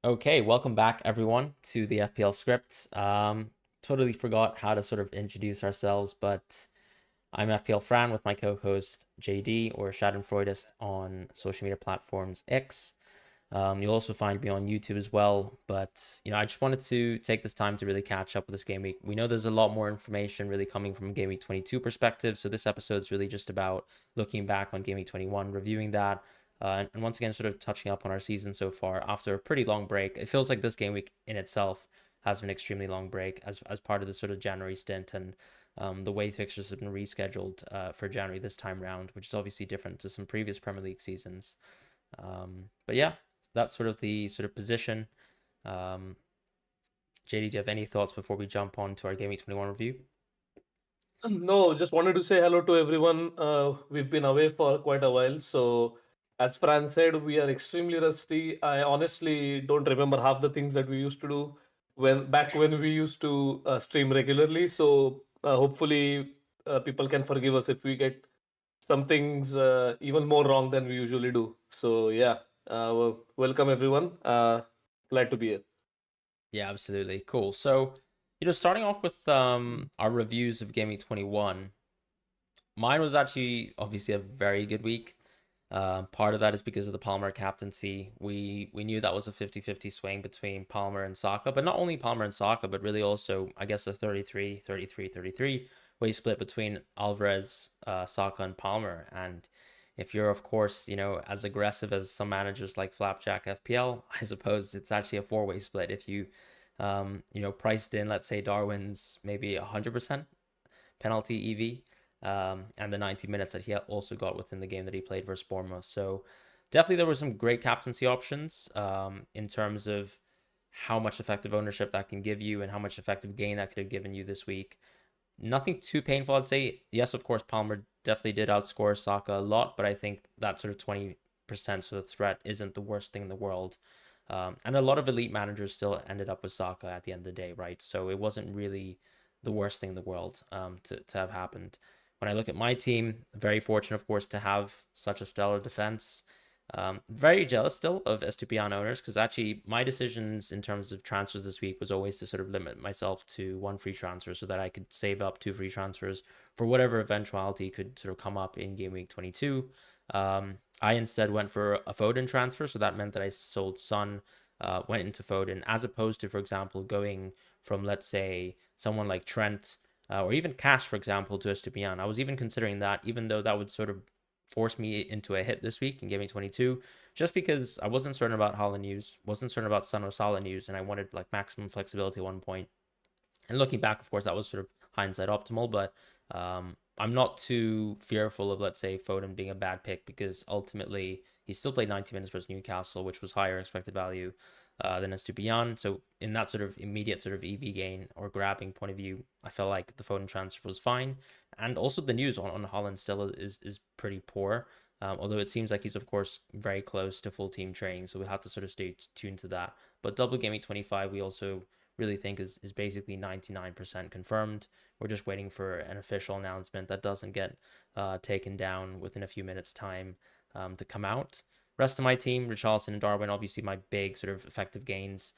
Okay, welcome back everyone to the FPL Script. Totally forgot how to sort of introduce ourselves, but I'm FPL Fran with my co-host JD or Schadenfreudist on social media platforms X. You'll also find me on YouTube as well, but I just wanted to take this time to really catch up with this game week. We know there's a lot more information really coming from a Game Week 22 perspective, so this episode is really just about looking back on Game Week 21, reviewing that, and once again, sort of touching up on our season so far after a pretty long break. It feels like this game week in itself has been an extremely long break as part of the sort of January stint, and the way fixtures have been rescheduled for January this time round, which is obviously different to some previous Premier League seasons. But yeah, that's sort of the sort of position. JD, do you have any thoughts before we jump on to our Game Week 21 review? No, just wanted to say hello to everyone. We've been away for quite a while, so as Fran said, we are extremely rusty. I honestly don't remember half the things that we used to do when we used to stream regularly. So hopefully, people can forgive us if we get some things even more wrong than we usually do. So yeah, welcome everyone. Glad to be here. Yeah, absolutely. Cool. So, starting off with our reviews of Game Week 21, mine was actually obviously a very good week. Part of that is because of the Palmer captaincy. We knew that was a 50-50 swing between Palmer and Saka, but not only Palmer and Saka, but really also, I guess, a 33-33-33 way split between Alvarez, Saka, and Palmer. And if you're, of course, as aggressive as some managers like Flapjack FPL, I suppose it's actually a four-way split. If you, priced in, let's say, Darwin's maybe 100% penalty and the 90 minutes that he also got within the game that he played versus Bournemouth. So definitely there were some great captaincy options in terms of how much effective ownership that can give you and how much effective gain that could have given you this week. Nothing too painful, I'd say. Yes, of course, Palmer definitely did outscore Saka a lot, but I think that sort of 20% sort of threat isn't the worst thing in the world. And a lot of elite managers still ended up with Saka at the end of the day, right? So it wasn't really the worst thing in the world to have happened. When I look at my team, very fortunate, of course, to have such a stellar defense. Very jealous still of Estupiñán owners because actually my decisions in terms of transfers this week was always to sort of limit myself to one free transfer so that I could save up two free transfers for whatever eventuality could sort of come up in game week 22. I instead went for a Foden transfer, so that meant that I sold Son, went into Foden, as opposed to, for example, going from, let's say, someone like Trent or even Cash, for example, to Estupiñán. I was even considering that, even though that would sort of force me into a hit this week and give me 22, just because I wasn't certain about Haaland news, wasn't certain about Son or Salah news, and I wanted like maximum flexibility at one point. And looking back, of course, that was sort of hindsight optimal, but I'm not too fearful of, let's say, Foden being a bad pick because ultimately he still played 90 minutes versus Newcastle, which was higher expected value than Estupiñán. So in that sort of immediate sort of EV gain or grabbing point of view, I felt like the Foden transfer was fine. And also the news on Haaland still is pretty poor. Although it seems like he's, of course, very close to full team training. So we have to sort of stay tuned to that. But double gaming 25, we also really think is basically 99% confirmed. We're just waiting for an official announcement that doesn't get taken down within a few minutes' time to come out. Rest of my team, Richarlison and Darwin, obviously my big sort of effective gains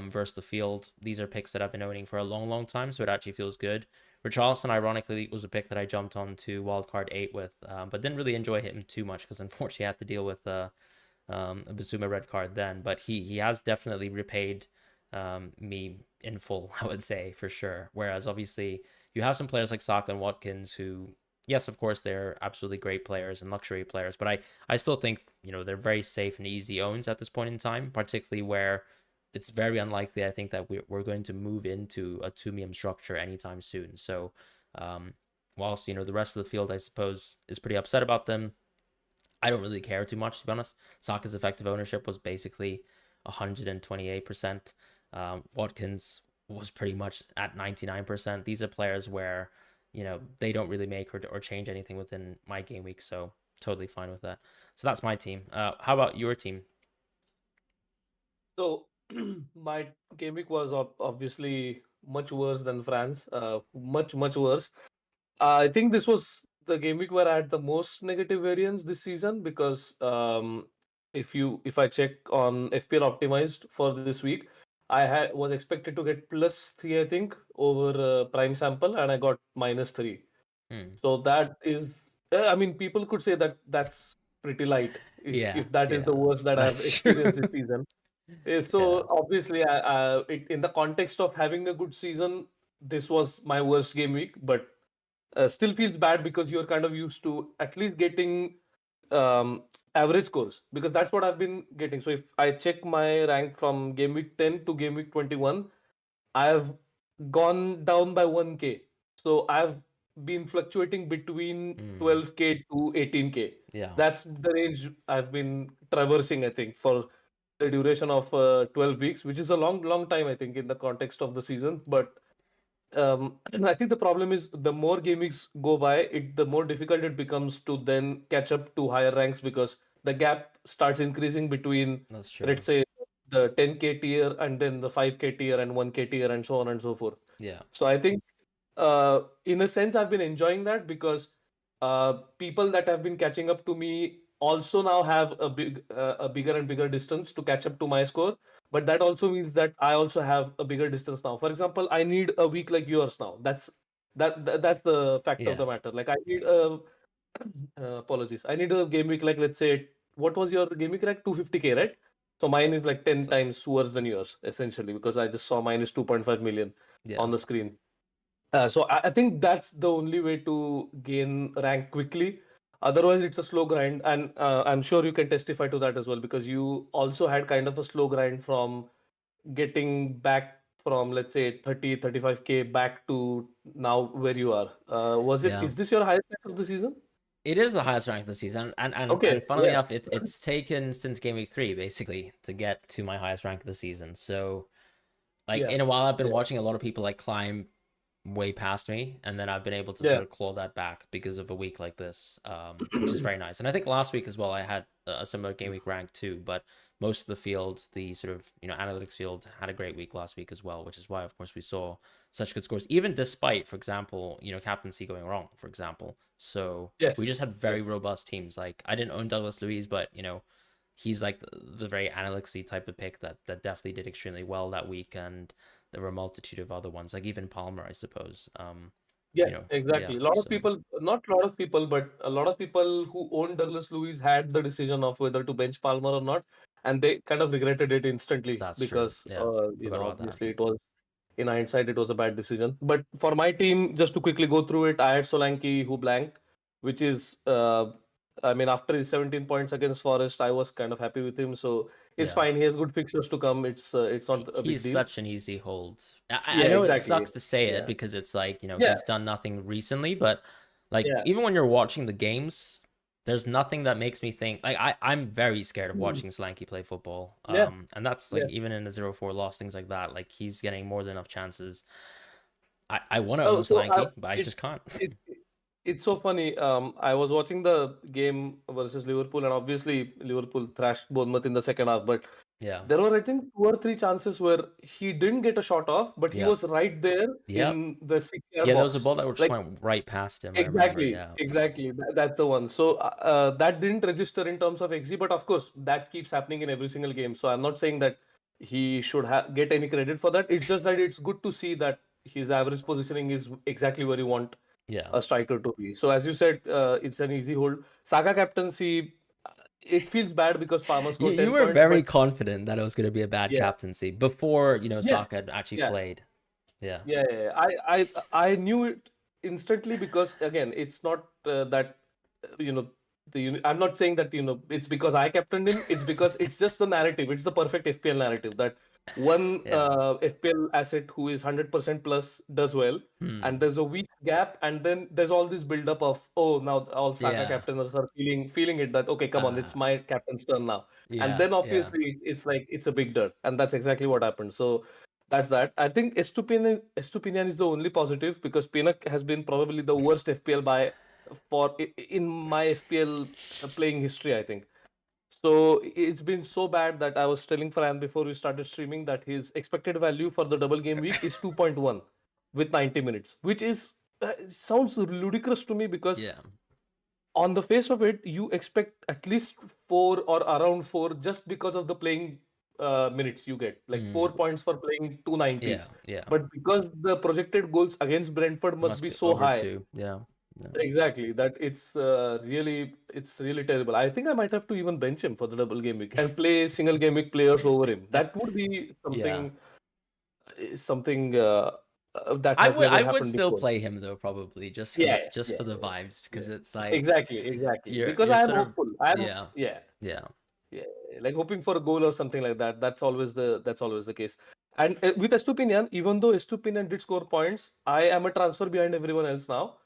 versus the field. These are picks that I've been owning for a long, long time, so it actually feels good. Richarlison, ironically, was a pick that I jumped on to wildcard 8 with, but didn't really enjoy him too much because unfortunately I had to deal with a Basuma red card then. But he has definitely repaid me in full, I would say, for sure. Whereas obviously you have some players like Saka and Watkins who, yes, of course, they're absolutely great players and luxury players, but I still think, they're very safe and easy owns at this point in time, particularly where it's very unlikely, I think, that we're going to move into a 2 structure anytime soon. So, whilst, the rest of the field, I suppose, is pretty upset about them, I don't really care too much, to be honest. Saka's effective ownership was basically 128%. Watkins was pretty much at 99%. These are players where, they don't really make or change anything within my game week. So totally fine with that. So that's my team. How about your team? So my game week was obviously much worse than France. Much worse. I think this was the game week where I had the most negative variance this season because if I check on FPL optimized for this week, I was expected to get +3, I think, over prime sample, and I got -3. Hmm. So that is, I mean, people could say that that's pretty light Yeah, if that is yeah, the worst that I've that's true. experienced this season. Yeah, So obviously, in the context of having a good season, this was my worst game week, but still feels bad because you're kind of used to at least getting um, average scores, because that's what I've been getting. So if I check my rank from game week 10 to game week 21, I've gone down by 1K. So I've been fluctuating between mm, 12K to 18K. yeah, That's the range I've been traversing, I think, for the duration of 12 weeks, which is a long time, I think, in the context of the season. But I think the problem is the more game weeks go by, the more difficult it becomes to then catch up to higher ranks, because the gap starts increasing between, that's true. let's say, the 10K tier and then the 5K tier and 1K tier and so on and so forth. Yeah, So I think, in a sense, I've been enjoying that, because people that have been catching up to me also now have a bigger and bigger distance to catch up to my score. But that also means that I also have a bigger distance now. For example, I need a week like yours now. That's the fact of yeah. the matter. Like I need apologies. I need a game week like, let's say, what was your game week like? 250K, right? So mine is like 10 So, times worse than yours, essentially, because I just saw mine is 2.5 million yeah, on the screen. So I think that's the only way to gain rank quickly. Otherwise, it's a slow grind, and I'm sure you can testify to that as well, because you also had kind of a slow grind from getting back from, let's say, 35K back to now where you are. yeah. Is this your highest rank of the season? It is the highest rank of the season, Okay, and funnily yeah, enough, it's taken since game week 3 basically to get to my highest rank of the season. So like yeah, in a while, I've been yeah, watching a lot of people like climb way past me, and then I've been able to yeah. sort of claw that back because of a week like this, which is very nice. And I think last week as well, I had a similar game week rank too, but most of the field, the sort of analytics field, had a great week last week as well, which is why, of course, we saw such good scores, even despite, for example, captaincy going wrong, for example. So we Yes, just had very yes. robust teams. Like I didn't own Douglas Luiz, but he's like the very analyticsy type of pick that definitely did extremely well that week, and there were a multitude of other ones, like even Palmer, I suppose. Yeah, Yeah. exactly. A lot of So people, not a lot of people, but a lot of people who owned Douglas Lewis had the decision of whether to bench Palmer or not, and they kind of regretted it instantly, that's true. because Yeah, forgot about that. obviously, it was, in hindsight, it was a bad decision. But for my team, just to quickly go through it, I had Solanke, who blanked, which is, I mean, after his 17 points against Forest, I was kind of happy with him. So it's Yeah, fine. He has good fixtures to come. It's not a big he's deal. such an easy hold. I Yeah, know it exactly. sucks to say it Yeah, because it's like yeah, he's done nothing recently, but like yeah. even when you're watching the games, there's nothing that makes me think like I'm very scared of Hmm. watching Slanky play football. Yeah, And that's like yeah. even in the 0-4 loss, things like that. Like he's getting more than enough chances. I want to Oh, own so Slanky, but I just can't. it it's so funny. I was watching the game versus Liverpool, and obviously Liverpool thrashed Bournemouth in the second half. But Yeah. there were, I think, 2 or 3 chances where he didn't get a shot off, but he Yeah. was right there Yep. in the 6 yard Yeah, there was a box. ball that just Like, went right past him. I remember. exactly, Yeah. exactly. That's the one. So that didn't register in terms of XG, but of course that keeps happening in every single game. So I'm not saying that he should get any credit for that. It's just that it's good to see that his average positioning is exactly where you want Yeah. a striker to be. So as you said, it's an easy hold. Saka captaincy, it feels bad because Palmer scored You 10 were points, very but confident that it was going to be a bad yeah, captaincy before, yeah, Saka had actually yeah, played. Yeah. yeah. I knew it instantly, because again, it's not that you know I'm not saying that it's because I captained him. It's because it's just the narrative. It's the perfect FPL narrative that one Yeah. FPL asset who is 100% plus does well, and Hmm. there's a weak gap, and then there's all this build up of, oh, now all Saka Yeah. captainers are feeling it, that okay, come on, it's Uh, my captain's turn now, and yeah. then Yeah. obviously it's like it's a big dirt, and that's exactly what happened. So that's that. I think Estupinian is the only positive, because Pinnock has been probably the worst FPL by in my FPL playing history, I think. So it's been so bad that I was telling Fran before we started streaming that his expected value for the double game week is 2.1 with 90 minutes, which is sounds ludicrous to me, because Yeah. on the face of it, you expect at least 4 or around 4 just because of the playing minutes you get, like Mm, 4 points for playing two yeah, 90s. yeah. But because the projected goals against Brentford must Must be be so over high, two. Yeah, yeah. exactly, that it's really terrible. I think I might have to even bench him for the double game week and play single game week players over him. That would be Yeah. something that has I never would happened still before. play him though, probably Yeah, just yeah, for the yeah, vibes, yeah. because it's like Exactly. Because you're I am sort of hopeful. I'm yeah, Yeah, yeah. yeah, like hoping for a goal or something like that. That's always the case. And with Estupinian, even though Estupinian did score points, I am a transfer behind everyone else now.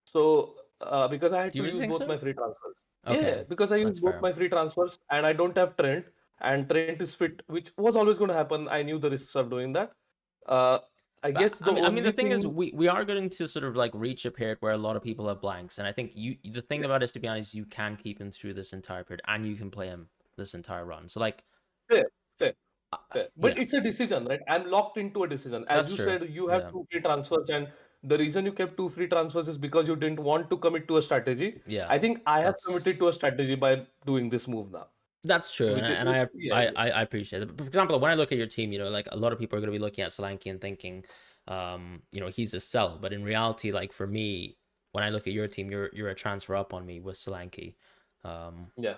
So because I had Do you to really use think both so? my free transfers. Okay, Yeah, because I that's used both fair. my free transfers and I don't have Trent, and Trent is fit, which was always going to happen. I knew the risks of doing that. Uh, I But guess the I mean, the only thing is, thing, we are going to sort of like reach a period where a lot of people have blanks, and I think the thing about yes, this, to be honest, you can keep him through this entire period, and you can play him this entire run. So like, fair, fair. uh, Fair. But yeah, it's a decision, right? I'm locked into a decision. As that's you true. said, you have Yeah, two free transfers, and the reason you kept two free transfers is because you didn't want to commit to a strategy. yeah, I think I have that's committed to a strategy by doing this move now, That's true, which is, and I yeah, I I appreciate it. But for example, when I look at your team, like a lot of people are going to be looking at Solanke and thinking, he's a sell. But in reality, like for me, when I look at your team, you're a transfer up on me with Solanke. yeah,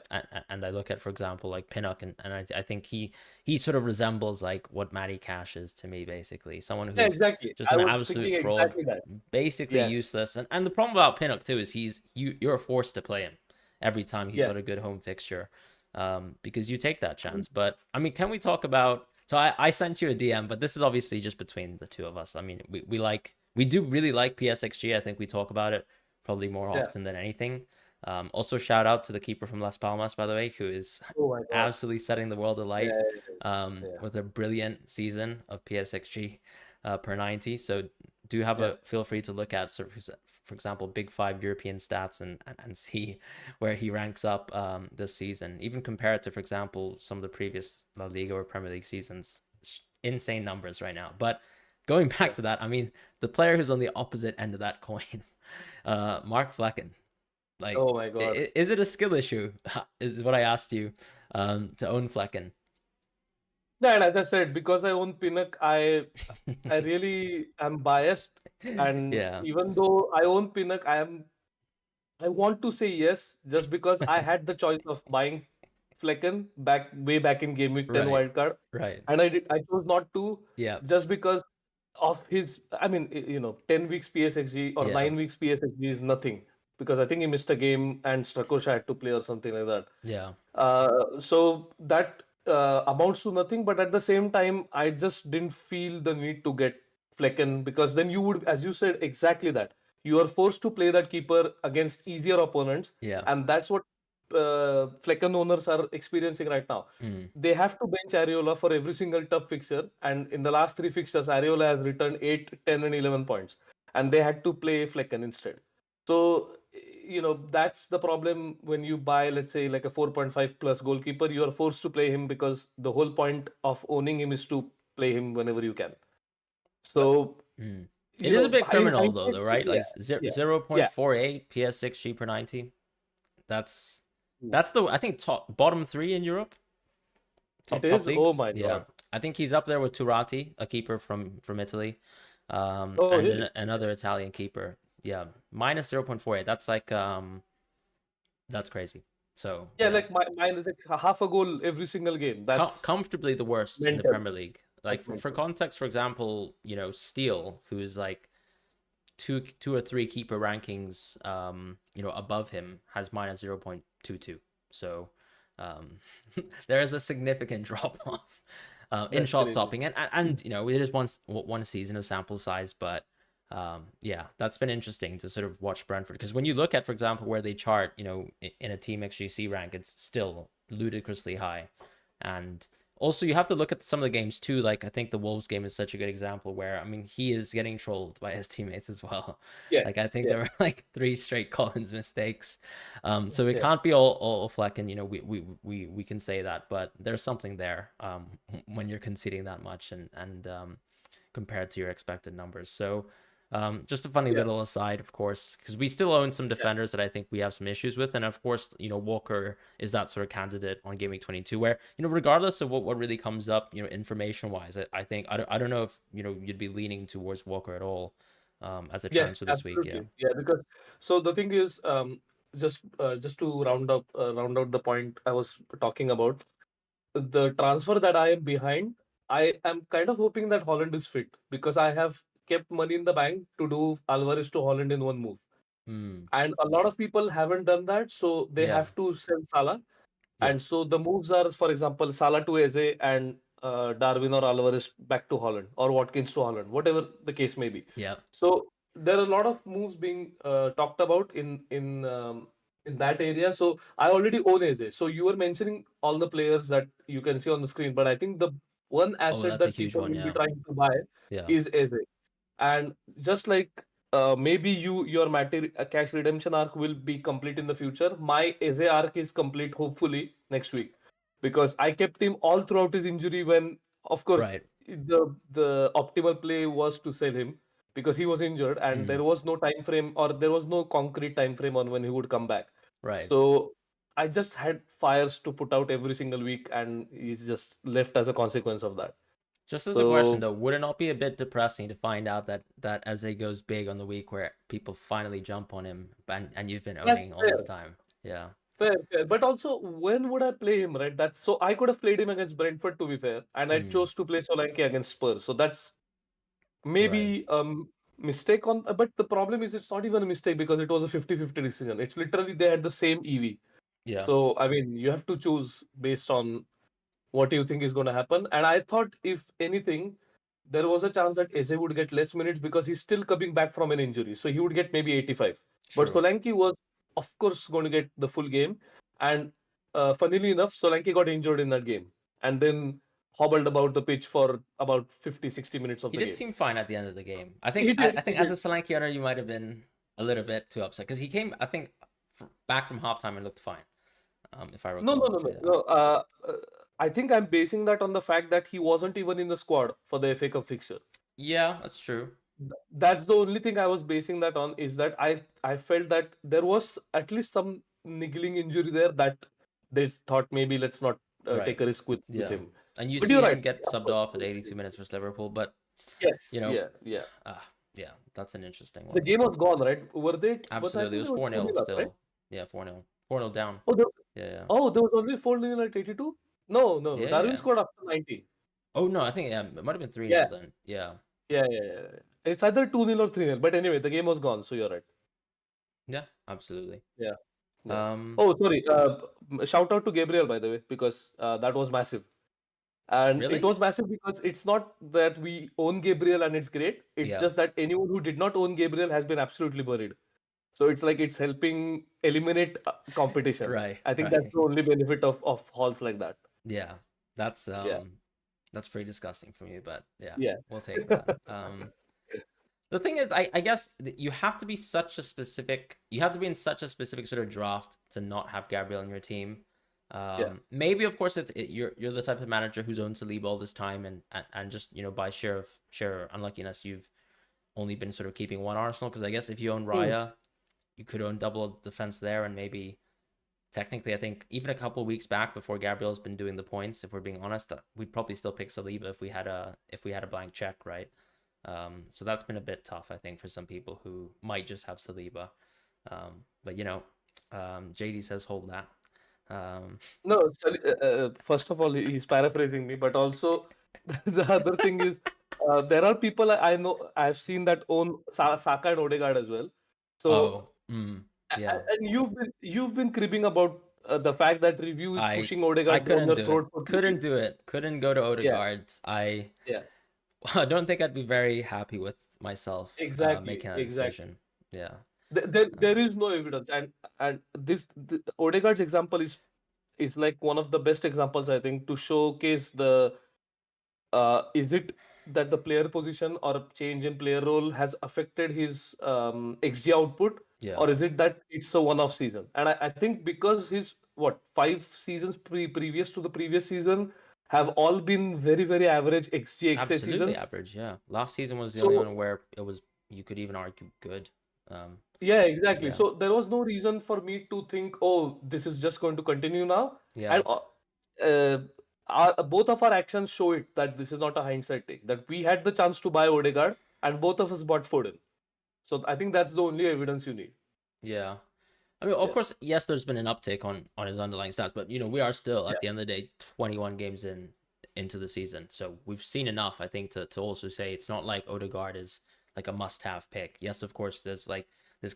And I look at, for example, like Pinnock, and I think he sort of resembles like what Matty Cash is to me, basically. Someone yeah, who's exactly. just I an was absolute thinking fraud, exactly that. basically Yes, useless. And the problem about Pinnock too is you're forced to play him every time he's got a yes. good home fixture, because you take that chance. But I mean, can we talk about? So I sent you a DM, but this is obviously just between the two of us. I mean, we do really like PSXG. I think we talk about it probably more Yeah. often than anything. Also, shout out to the keeper from Las Palmas, by the way, who is Oh my God. absolutely setting the world alight, Yeah, yeah, with a brilliant season of PSXG per 90. So do have yeah, a feel free to look at, sort of, for example, Big Five European stats, and see where he ranks up this season. Even compared to, for example, some of the previous La Liga or Premier League seasons, insane numbers right now. But going yeah. back to that, I mean, the player who's on the opposite end of that coin, Mark Flecken. Like, Oh my God. is it a skill issue? Is what I asked you, to own Flecken. Yeah, and as I said, because I own Pinnock, I really am biased, and Yeah, even though I own Pinnock, I want to say yes, just because I had the choice of buying Flecken way back in Game Week 10 right, wildcard, right. and I chose not to, Yeah, just because of his. I mean, 10 weeks PSXG or yeah, 9 weeks PSXG is nothing, because I think he missed a game and Strakosha had to play or something like that. yeah. So that amounts to nothing, but at the same time, I just didn't feel the need to get Flecken, because then you would, as you said, exactly that. You are forced to play that keeper against easier opponents, Yeah. and that's what Flecken owners are experiencing right now. Mm. They have to bench Areola for every single tough fixture, and in the last three fixtures, Areola has returned 8, 10, and 11 points, and they had to play Flecken instead. So, that's the problem when you buy, let's say, like a 4.5 plus goalkeeper. You are forced to play him because the whole point of owning him is to play him whenever you can. But So, it is a bit in criminal though, hindsight, right? yeah, Like yeah, zero yeah, point four eight PS6G per 90. That's yeah. that's the, I think, top bottom three in Europe, It top is. Oh leagues. my Yeah, God. I think he's up there with Turati, a keeper from Italy, Oh, and really? another Italian keeper. Yeah, minus 0.48. That's like, that's crazy. So Yeah, yeah, like mine is like half a goal every single game. That's comfortably the worst in the mental. Premier League. Like That's for mental. context, for example, Steele, who's like two or three keeper rankings, above him, has minus 0.22. So, um, there is a significant drop off, in That's shot crazy. stopping, and it is one season of sample size, but yeah, that's been interesting to sort of watch Brentford, because when you look at, for example, where they chart, in a team XGC rank, it's still ludicrously high, and also, you have to look at some of the games too. Like, I think the Wolves game is such a good example where, I mean, he is getting trolled by his teammates as well. Yes, Like, I think there were yes. like three straight Collins mistakes. So it Yeah. can't be all Flecken. We can say that, but there's something there, when you're conceding that much, and compared to your expected numbers. So, Just a funny Yeah, little aside, of course, because we still own some yeah, defenders that I think we have some issues with, and of course, Walker is that sort of candidate on Gameweek 22, where regardless of what really comes up, information wise, I think I don't know if you'd be leaning towards Walker at all, as a yeah, transfer this week. Yeah. absolutely. Yeah, because so the thing is, just to round out the point I was talking about, the transfer that I am behind, I am kind of hoping that Holland is fit because I have kept money in the bank to do Alvarez to Holland in one move. Hmm. And a lot of people haven't done that, so they Yeah. have to sell Salah. Yeah. And so the moves are, for example, Salah to Eze and Darwin or Alvarez back to Holland or Watkins to Holland, whatever the case may be. Yeah. So there are a lot of moves being talked about in that area. So I already own Eze. So you were mentioning all the players that you can see on the screen, but I think the one Oh, asset that's a that huge people one. will be Yeah. trying to buy Yeah. is Eze. And just like maybe your cash redemption arc will be complete in the future, my Eze arc is complete hopefully next week because I kept him all throughout his injury when, of course, Right. the optimal play was to sell him because he was injured and Mm. there was no time frame or there was no concrete time frame on when he would come back. Right. So I just had fires to put out every single week and he's just left as a consequence of that. Just as a question So though, would it not be a bit depressing to find out that Eze goes big on the week where people finally jump on him and you've been that's owning all fair. this time? Yeah. Fair, fair. But also, when would I play him, right? That's so I could have played him against Brentford to be fair, and I Mm. chose to play Solanke against Spurs. So that's Right. maybe mistake on. But the problem is, it's not even a mistake because it was a 50-50 decision. It's literally they had the same EV. Yeah. So I mean, you have to choose based on what you think is going to happen. And I thought, if anything, there was a chance that Eze would get less minutes because he's still coming back from an injury. So he would get maybe 85. But True. Solanke was, of course, going to get the full game. And funnily enough, Solanke got injured in that game and then hobbled about the pitch for about 50, 60 minutes of He the did game. seem fine at the end of the game. I think He I, did, I he think as did. a Solanke owner, you might have been a little bit too upset because he came, I think, back from halftime and looked fine. If I No, no, recall. no, no, Yeah. no. I think I'm basing that on the fact that he wasn't even in the squad for the FA Cup fixture. Yeah, that's true. That's the only thing I was basing that on is that I felt that there was at least some niggling injury there that they thought maybe let's not Right. take a risk with Yeah. him. And you But see you're right. him get Of subbed course. off at 82 minutes versus Liverpool, but Yes. you know, Yeah. Yeah. ah, yeah, that's an interesting The one. game was gone, right? Were they? But I Absolutely. It think was they were 4-0 2-0 up, right? still. Yeah, 4-0. 4-0 down. Oh, there, Yeah, yeah. oh, there was only 4-0 at 82. No, no, no. Yeah, Darwin yeah. scored after 90. Oh no, I think it might have been 3-0 Yeah. then. Yeah. Yeah. Yeah. Yeah. It's either 2-0 or 3-0. But anyway, the game was gone. So you're right. Yeah, absolutely. Yeah. Yeah. Um, Oh, sorry. Shout out to Gabriel, by the way, because that was massive. And it really? was massive because it's not that we own Gabriel and it's great. It's Yeah. just that anyone who did not own Gabriel has been absolutely buried. So it's like it's helping eliminate competition. Right, I think that's right. the only benefit of halls like that. Yeah. That's Yeah. um that's pretty disgusting for me, but yeah, Yeah. we'll take that. The thing is, I guess you have to be you have to be in such a specific sort of draft to not have Gabriel in your team. Yeah. Maybe of course you're the type of manager who's owned Saliba all this time and just by sheer unluckiness you've only been sort of keeping one Arsenal because I guess if you own Hmm. Raya, you could own double defense there and maybe technically I think even a couple weeks back before Gabriel's been doing the points, if we're being honest, we'd probably still pick Saliba if we had a blank check, right? So that's been a bit tough, I think, for some people who might just have Saliba. But JD says hold that. No, first of all, he's paraphrasing me, but also the other thing is there are people I know I've seen that own Saka and Odegaard as well. So Oh, yeah. and you've been cribbing about the fact that review is I pushing I Odegaard down couldn't your do it. throat for 2 weeks. Couldn't do it. Couldn't go to Yeah, Odegaard's. I yeah, I don't think I'd be very happy with myself exactly, making that exactly. decision. Yeah. There Um, is no evidence, and the Odegaard's example is like one of the best examples I think to showcase the is it that the player position or a change in player role has affected his XG output, yeah. or is it that it's a one-off season? And I think because his what 5 seasons previous to the previous season have all been very very average XG XA Absolutely seasons. average. Yeah. Last season was the only So one where it was you could even argue good. Um, Yeah, exactly. yeah, So there was no reason for me to think, oh, this is just going to continue now. yeah, And uh, both of our actions show it that this is not a hindsight take. That we had the chance to buy Odegaard, and both of us bought Foden. So I think that's the only evidence you need. yeah. I mean, of Yeah, course, yes, there's been an uptick on his underlying stats, but we are still yeah, at the end of the day 21 games into the season, so we've seen enough, I think, to also say it's not like Odegaard is like a must-have pick. Yes, of course, there's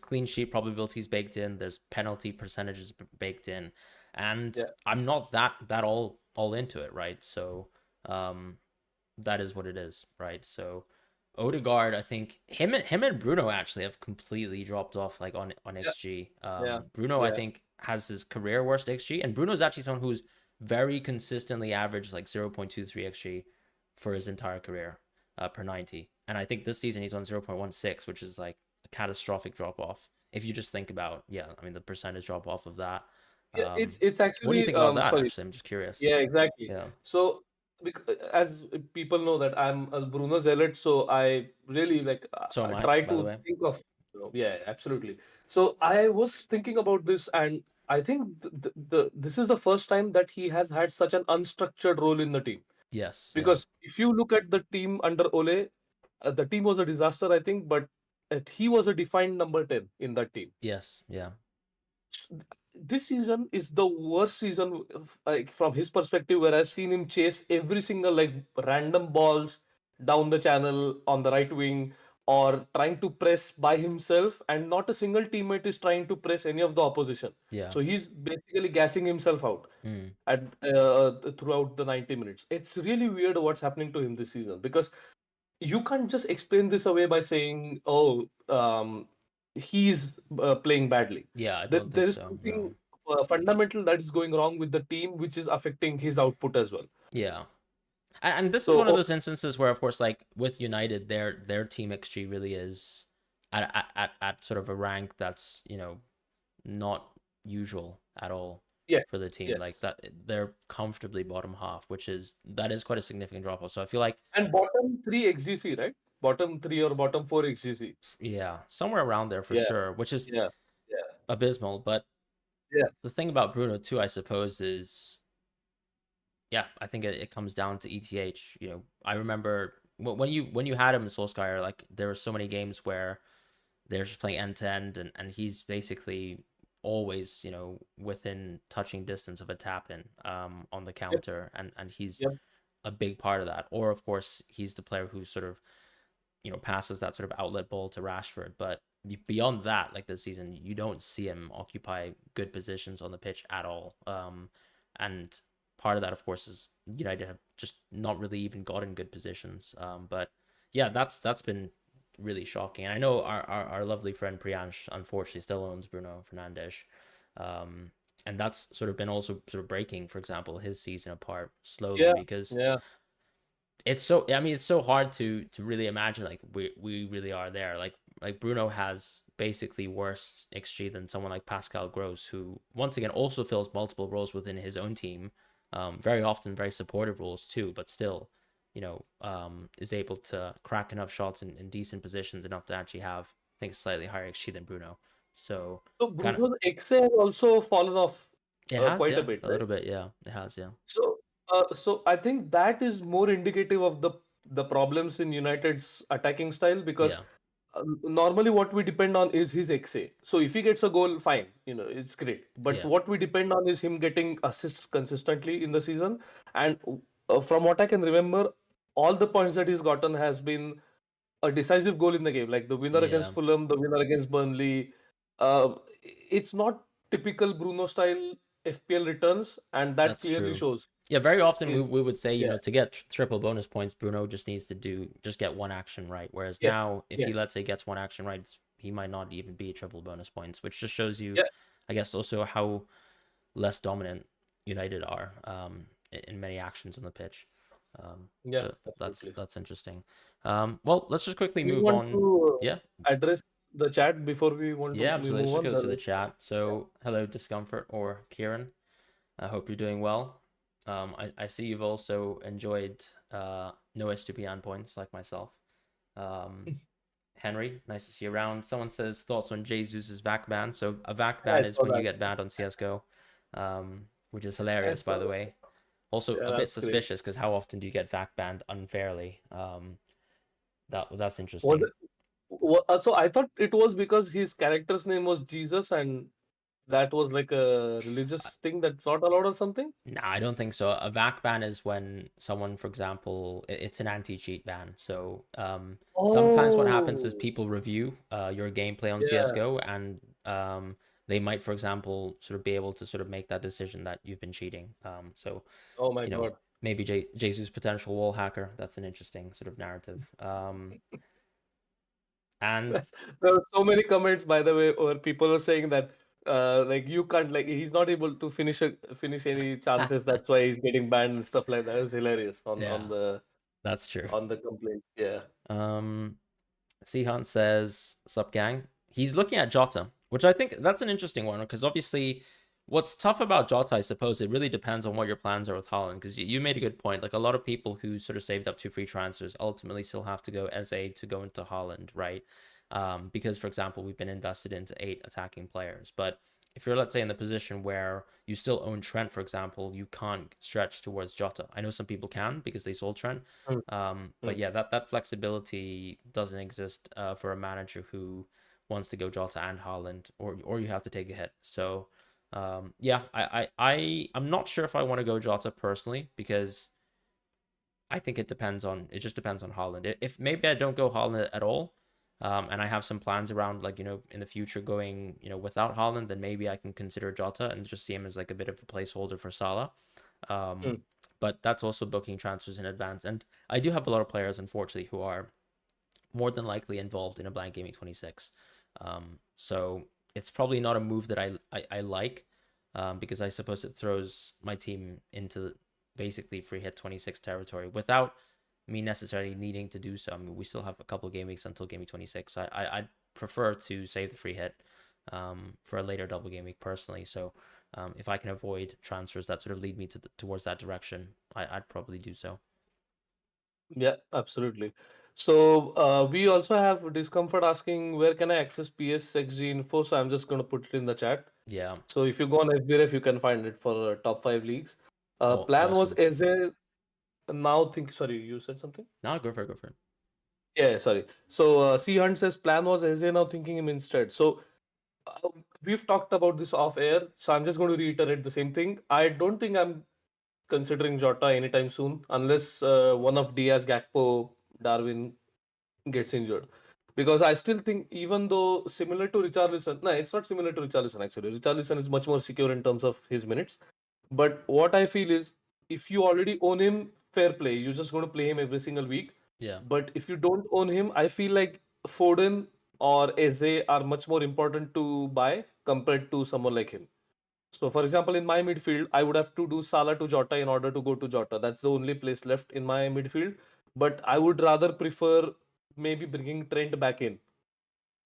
clean sheet probabilities baked in, there's penalty percentages baked in, and yeah, I'm not that all into it, right? So, um, that is what it is, right? So Odegaard, I think him and Bruno actually have completely dropped off like on yeah, XG. yeah, Bruno, I yeah. think, has his career worst XG, and Bruno's actually someone who's very consistently averaged like 0.23 XG for his entire career per 90. And I think this season he's on 0.16, which is like a catastrophic drop off. If you just think about, yeah, I mean the percentage drop off of that. Yeah, Um, it's what do you actually think about that? sorry. Actually, I'm just curious. Yeah, exactly. Yeah, So, as people know that I'm a Bruno zealot, so I really like so am I, try by the to way. think of, yeah, absolutely. So I was thinking about this, and I think this is the first time that he has had such an unstructured role in the team. Yes, yeah. Because if you look at the team under Ole, the team was a disaster, I think, but he was a defined number 10 in that team. Yes, yeah, This season is the worst season like from his perspective, where I've seen him chase every single like random balls down the channel on the right wing, or trying to press by himself, and not a single teammate is trying to press any of the opposition. yeah. So he's basically gassing himself out Mm. at throughout the 90 minutes. It's really weird what's happening to him this season, because you can't just explain this away by saying, "Oh, he's playing badly." Yeah, I There, don't think there is so. No. something fundamental that is going wrong with the team, which is affecting his output as well. Yeah. And this is So, one of those instances where, of course, like with United, their team XG really is at sort of a rank that's not usual at all yeah, for the team. Like yes, that, they're comfortably bottom half, that is quite a significant drop off. So I feel like, and bottom three XGC, right? Bottom three or bottom four XGC. yeah, somewhere around there for Yeah, sure, which is yeah, yeah, abysmal. But yeah, the thing about Bruno too, I suppose, is yeah, I think it comes down to ETH. I remember when you had him in Solskjaer, like there were so many games where they're just playing end to end, and he's basically always within touching distance of a tap in on the yep, counter, and he's yep. a big part of that. Or of course he's the player who sort of passes that sort of outlet ball to Rashford, but beyond that, like this season, you don't see him occupy good positions on the pitch at all. And part of that, of course, is United have just not really even gotten good positions. But yeah, that's been really shocking. And I know our lovely friend Priyansh unfortunately still owns Bruno Fernandes. Um, and that's sort of been also sort of breaking, for example, his season apart slowly, Yeah, because yeah. it's so hard to really imagine like we really are there. Like Bruno has basically worse XG than someone like Pascal Gross, who once again also fills multiple roles within his own team, very often very supportive roles too, but still is able to crack enough shots in decent positions enough to actually have, I think, a slightly higher XG than Bruno. So So kind of, Bruno's XA has also fallen off it has, quite a yeah, bit, a right? little bit, yeah, it has, yeah, So I think that is more indicative of the problems in United's attacking style, because yeah, normally what we depend on is his XA. So if he gets a goal, fine, it's great. But yeah, what we depend on is him getting assists consistently in the season. And from what I can remember, all the points that he's gotten has been a decisive goal in the game, like the winner against yeah. Fulham, the winner against Burnley. It's not typical Bruno style FPL returns, and that That's clearly true. shows. Yeah, very often we, Is we would say, Yeah, to get triple bonus points, Bruno just needs to just get one action right. Whereas yes, now, if he, yes, let's say, gets one action right, he might not even be triple bonus points, which just shows you, yeah, I guess, also how less dominant United are in many actions on the pitch. yeah, So absolutely. that's interesting. Well, let's just quickly Do you move want on. to Yeah, address the chat before yeah, we absolutely. Let's move just on? go through the Yeah, chat. So, hello, Discomfort or Kieran. I hope you're doing well. I see you've also enjoyed no S2P points like myself. Um, Henry, nice to see you around. Someone says thoughts on Jesus' VAC ban. So a VAC I ban is saw when you that. get banned on CS:GO, which is I hilarious, by saw the that. way. Also Yeah, a bit that's great. suspicious because how often do you get VAC banned unfairly? That's Was interesting. it, so I thought it was because his character's name was Jesus, and that was like a religious thing that's not allowed or something. No, I don't think so. A VAC ban is when someone, for example, it's an anti-cheat ban. So sometimes what happens is Oh, people review your gameplay on yeah. CS:GO, and they might, for example, sort of be able to sort of make that decision that you've been cheating. So Oh my you know, God. maybe Jesus potential wall hacker. That's an interesting sort of narrative. And There are so many comments, by the way, where people are saying that like you can't, like he's not able to finish any chances. That's why he's getting banned and stuff like that. It was hilarious on yeah, that's true. the complaint. Yeah. Um, Sihan says, "Sup, gang." He's looking at Jota, which I think that's an interesting one because obviously, what's tough about Jota, I suppose, it really depends on what your plans are with Holland. Because you made a good point. Like a lot of people who sort of saved up 2 free transfers ultimately still have to go SA to go into Holland, right? Because, for example, we've been invested into 8 attacking players, but if you're, let's say, in the position where you still own Trent, for example, you can't stretch towards Jota. I know some people can because they sold Trent, Mm, but mm. yeah, that flexibility doesn't exist for a manager who wants to go Jota and Haaland, or you have to take a hit. So yeah, I'm not sure if I want to go Jota personally because I think it just depends on Haaland. If maybe I don't go Haaland at all, and I have some plans around like in the future going without Haaland, then maybe I can consider Jota and just see him as like a bit of a placeholder for Salah. Um, Mm. but that's also booking transfers in advance. And I do have a lot of players, unfortunately, who are more than likely involved in a blank gaming 26. So it's probably not a move that I like because I suppose it throws my team into basically free hit 26 territory without me necessarily needing to do so. I mean, we still have a couple of game weeks until game week 26. I'd prefer to save the free hit for a later double game week personally. So if I can avoid transfers that sort of lead me towards that direction, I'd probably do so. Yeah, absolutely. So we also have Discomfort asking where can I access PSXG info? So I'm just going to put it in the chat. Yeah. So if you go on FBref, you can find it for top 5 leagues. Oh, Plan was awesome. Eze. Now think. Sorry, you said something. Now go for it. Go for it. Yeah, sorry. So C Hunt says plan was Eze. Now thinking him instead. So uh, we've talked about this off air. So I'm just going to reiterate the same thing. I don't think I'm considering Jota anytime soon, unless one of Diaz, Gakpo, Darwin gets injured. Because I still think, even though similar to Richarlison, no, it's not similar to Richarlison actually. Richarlison is much more secure in terms of his minutes. But what I feel is, if you already own him, fair play. You're just going to play him every single week. Yeah. But if you don't own him, I feel like Foden or Eze are much more important to buy compared to someone like him. So, for example, in my midfield, I would have to do Salah to Jota in order to go to Jota. That's the only place left in my midfield. But I would rather prefer maybe bringing Trent back in.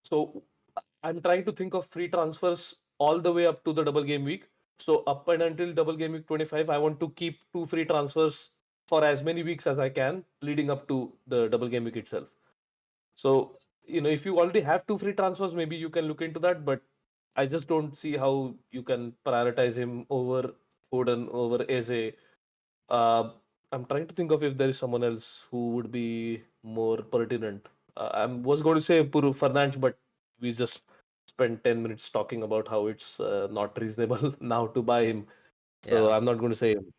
So, I'm trying to think of free transfers all the way up to the double game week. So, up and until double game week 25, I want to keep 2 free transfers for as many weeks as I can leading up to the double game week itself. So, if you already have 2 free transfers, maybe you can look into that. But I just don't see how you can prioritize him over Foden, over Eze. Uh, I'm trying to think of if there is someone else who would be more pertinent. I was going to say Bruno Fernandes, but we just spent 10 minutes talking about how it's not reasonable now to buy him. So Yeah. I'm not going to say him.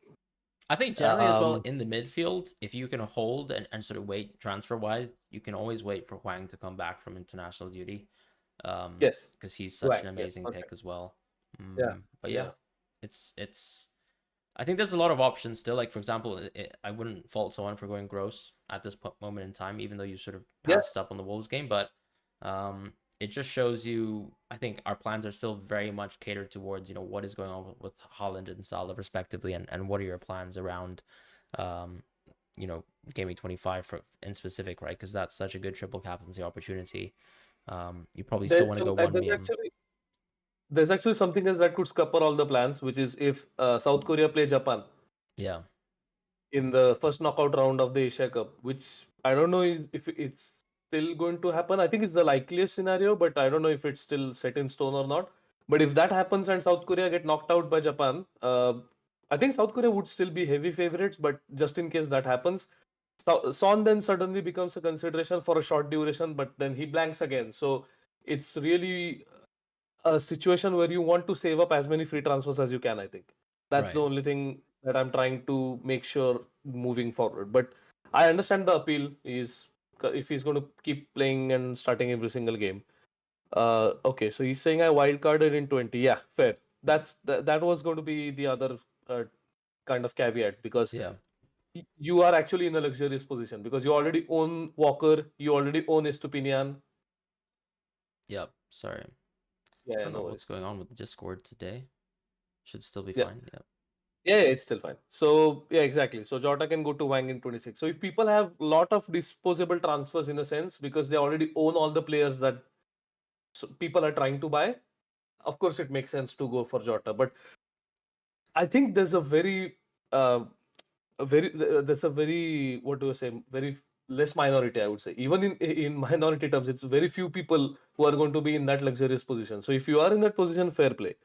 I think generally as well Um, in the midfield, if you can hold and sort of wait transfer wise, you can always wait for Huang to come back from international duty. yes. Because he's such Right. an Yes. amazing Okay. pick as well. Yeah. But yeah, Yeah. it's I think there's a lot of options still. Like for example, I wouldn't fault someone for going gross at this moment in time, even though you sort of Yeah. passed up on the Wolves game. But it just shows you. I think our plans are still very much catered towards what is going on with Holland and Salah respectively, and what are your plans around, um, Game Week 25 for in specific, right? Because that's such a good triple captaincy opportunity. You probably still There's want to go some. one VM. There's actually something else that could scupper all the plans, which is if South Korea play Japan Yeah, in the first knockout round of the Asia Cup, which I don't know if it's. still going to happen. I think it's the likeliest scenario, but I don't know if it's still set in stone or not. But if that happens and South Korea get knocked out by Japan, I think South Korea would still be heavy favorites. But just in case that happens, Son then suddenly becomes a consideration for a short duration, but then he blanks again. So it's really a situation where you want to save up as many free transfers as you can. I think that's the Right. only thing that I'm trying to make sure moving forward. But I understand the appeal is if he's going to keep playing and starting every single game. Okay, so he's saying I wildcarded in 20. Yeah, fair. That was going to be the other uh, kind of caveat because Yeah. you are actually in a luxurious position because you already own Walker, you already own Estupinian. Yep. Sorry. Yeah, I yeah, don't know no what's worries. going on with the Discord today. Should still be Yeah. fine. Yep. Yeah, it's still fine. So yeah, exactly. So Jota can go to Wang in 26. So if people have a lot of disposable transfers in a sense because they already own all the players that people are trying to buy, of course it makes sense to go for Jota. But I think there's uh, there's a very what do I say very less minority I would say. Even in minority terms, it's very few people who are going to be in that luxurious position. So if you are in that position, fair play.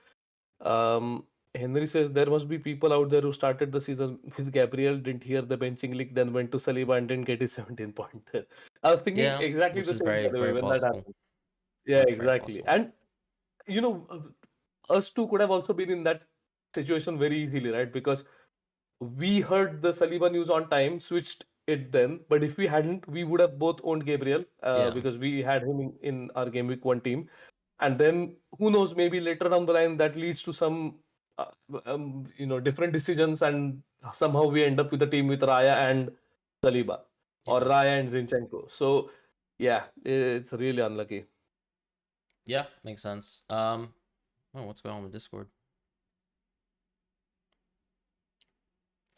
Um, Henry says there must be people out there who started the season with Gabriel, didn't hear the benching league, then went to Saliba and didn't get his 17 point. I was thinking Yeah, exactly which the is same, very, by the way, very when that possible. happened. Yeah, That's very exactly. possible. And, you know, us two could have also been in that situation very easily, right? Because we heard the Saliba news on time, switched it then. But if we hadn't, we would have both owned Gabriel Yeah. because we had him in our game week one team. And then who knows, maybe later down the line that leads to some, uh, different decisions, and somehow we end up with a team with Raya and Saliba or Yeah. Raya and Zinchenko. So yeah, it's really unlucky. Yeah. Makes sense. Oh, what's going on with Discord?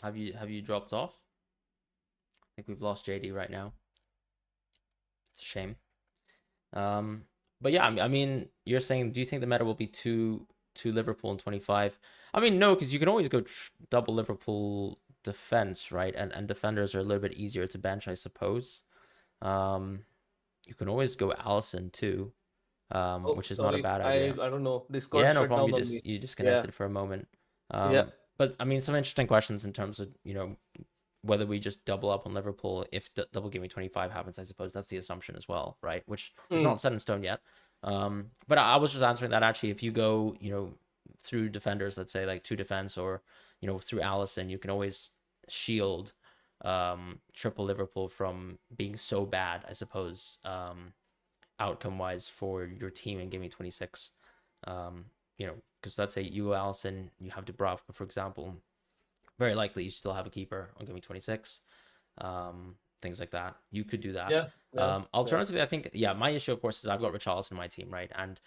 Have you dropped off? I think we've lost JD right now. It's a shame. Um, but yeah, I mean, you're saying, do you think the meta will be two Liverpool in 25? I mean, no, because you can always go double Liverpool defense, right? And defenders are a little bit easier to bench, I suppose. Um, you can always go Allison too, Oh, which is not a sorry, bad I idea. I don't know. Discord Yeah, no shut problem. down on me. You Yeah, disconnected for a moment. yeah. But I mean, some interesting questions in terms of whether we just double up on Liverpool if double give me 25 happens. I suppose that's the assumption as well, right? Which is Hmm. not set in stone yet. But I was just answering that actually. If you go, through defenders, let's say like two defense, or through Allison, you can always shield triple Liverpool from being so bad, I suppose, outcome wise for your team in Game 26. Um, because let's say you Allison, you have Dubravka, for example, very likely you still have a keeper on Game 26. Things like that. You could do that. Yeah, yeah, yeah. Alternatively, I think, yeah, my issue, of course, is I've got Richarlison in my team, right? And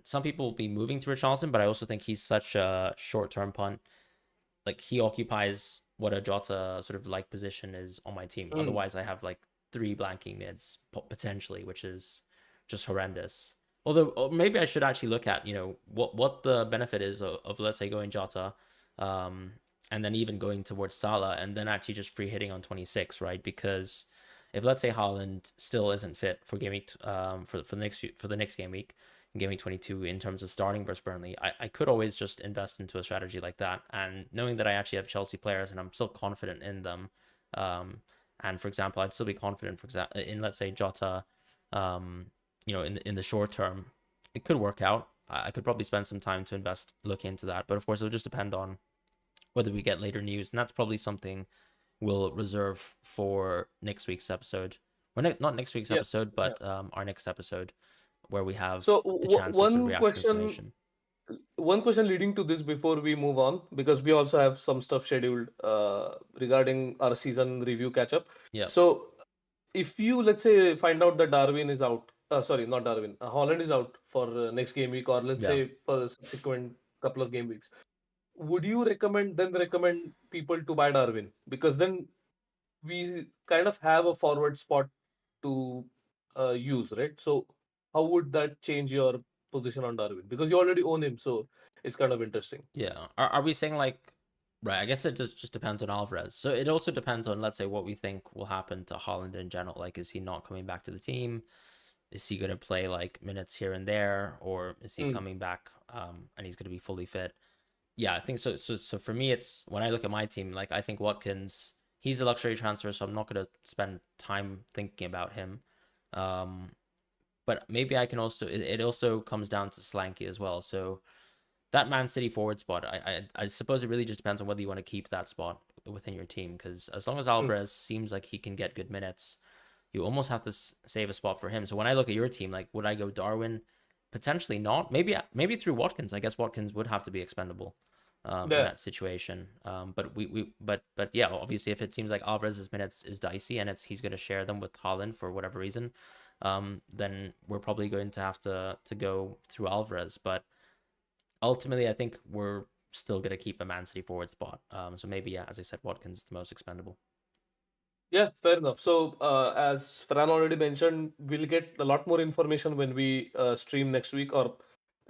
some people will be moving to Richarlison, but I also think he's such a short-term punt. Like, he occupies what a Jota sort of like position is on my team. Hmm. Otherwise, I have like three blanking mids potentially, which is just horrendous. Although maybe I should actually look at what the benefit is of let's say going Jota, um, and then even going towards Salah, and then actually just free hitting on 26, right? Because if let's say Haaland still isn't fit for game week, for the next game week, game week 22 in terms of starting versus Burnley, I could always just invest into a strategy like that, and knowing that I actually have Chelsea players and I'm still confident in them, and for example, I'd still be confident, for example, in let's say Jota, um, in the short term, it could work out. I could probably spend some time to look into that, but of course, it'll just depend on whether we get later news, and that's probably something we'll reserve for next week's episode. Well, not next week's Yeah, episode, yeah. but our next episode, where we have So the chance to sort of one react to question, information. leading to this before we move on, because we also have some stuff scheduled regarding our season review catch up. Yeah, So if you let's say find out that Darwin is out, sorry, not Darwin, Holland is out for next game week, or let's yeah, say for the subsequent couple of game weeks, would you recommend people to buy Darwin? Because then we kind of have a forward spot to use, right? So how would that change your position on Darwin? Because you already own him, so it's kind of interesting. yeah. Are we saying like? Right. I guess it just depends on Alvarez. So it also depends on, let's say, what we think will happen to Holland in general. Like, is he not coming back to the team? Is he going to play like minutes here and there, or is he Mm. coming back and he's going to be fully fit? Yeah, I think so. So for me, it's when I look at my team, like I think Watkins, he's a luxury transfer, so I'm not going to spend time thinking about him. Um, but maybe I can also. It also comes down to Slanky as well. So that Man City forward spot, I suppose it really just depends on whether you want to keep that spot within your team. Because as long as Mm. Alvarez seems like he can get good minutes, you almost have to save a spot for him. So when I look at your team, like would I go Darwin? Potentially not. Maybe through Watkins. I guess Watkins would have to be expendable in Yeah. that situation. But yeah, obviously if it seems like Alvarez's minutes is dicey and he's going to share them with Holland for whatever reason, then we're probably going to have to go through Alvarez. But ultimately, I think we're still going to keep a Man City forward spot. So maybe, yeah, as I said, Watkins is the most expendable. Yeah, fair enough. So, as Fran already mentioned, we'll get a lot more information when we stream next week or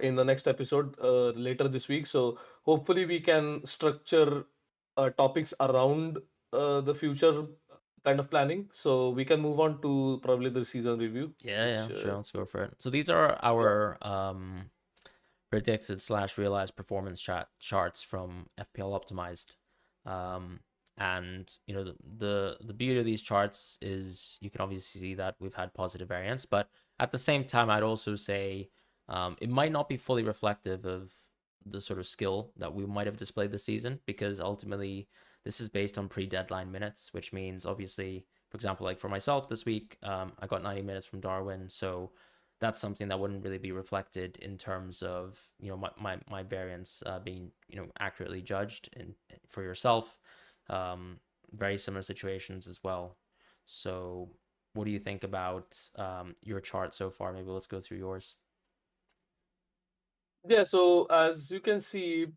in the next episode later this week. So, hopefully, we can structure topics around the future kind of planning. So, we can move on to probably the season review, Yeah, which, yeah, sure. Let's go for it. So these are yeah. our predicted slash realized performance charts from FPL Optimized. Um, and the beauty of these charts is you can obviously see that we've had positive variance, but at the same time, I'd also say it might not be fully reflective of the sort of skill that we might have displayed this season because ultimately this is based on pre-deadline minutes, which means obviously, for example, like for myself this week, I got 90 minutes from Darwin, so that's something that wouldn't really be reflected in terms of my variance being accurately judged in for yourself. Very similar situations as well. So what do you think about your chart so far? Maybe let's go through yours. Yeah, so as you can see,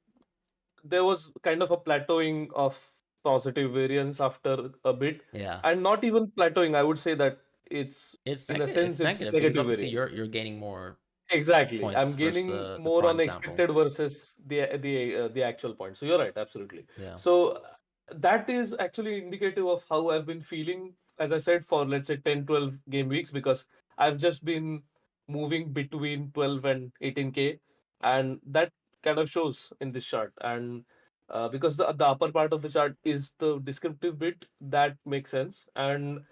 there was kind of a plateauing of positive variance after a bit, Yeah, and not even plateauing. I would say that it's in a sense it's it's negative because negative obviously variance. you're gaining more Exactly. points I'm versus gaining the more on prime sample. expected versus the actual point. So you're right, absolutely. Yeah, So that is actually indicative of how I've been feeling, as I said, for let's say 10, 12 game weeks, because I've just been moving between 12 and 18K, and that kind of shows in this chart. And because the upper part of the chart is the descriptive bit, that makes sense. And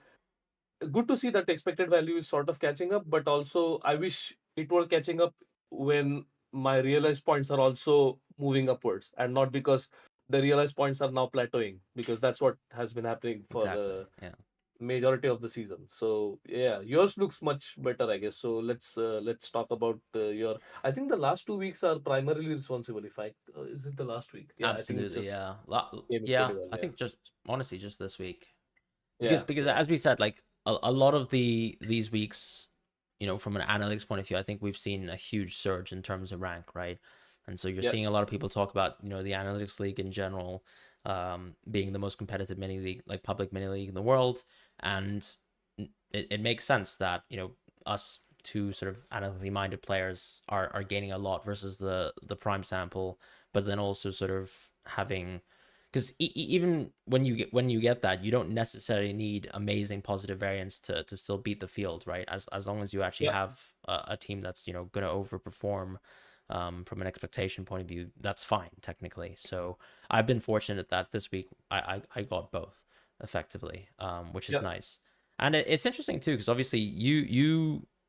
good to see that expected value is sort of catching up, but also I wish it were catching up when my realized points are also moving upwards and not because the realized points are now plateauing, because that's what has been happening for exactly. the Yeah, majority of the season. So yeah, yours looks much better, I guess. So let's talk about your. I think the last 2 weeks are primarily responsible. If I is it the last week? Yeah, I think it's absolutely. just Yeah, game yeah. 21. I Yeah, think just honestly just this week because yeah, because yeah, as we said, like a lot of these weeks, from an analytics point of view, I think we've seen a huge surge in terms of rank, right? And so you're yeah, seeing a lot of people talk about the analytics league in general being the most competitive mini league, like public mini league in the world, and it makes sense that us two sort of analytically minded players are gaining a lot versus the prime sample, but then also sort of having because even when you get that, you don't necessarily need amazing positive variance to still beat the field, right? As long as you actually yeah, have a team that's going to overperform from an expectation point of view, that's fine technically. So I've been fortunate that this week I got both effectively, which is yeah. nice. And it's interesting too because obviously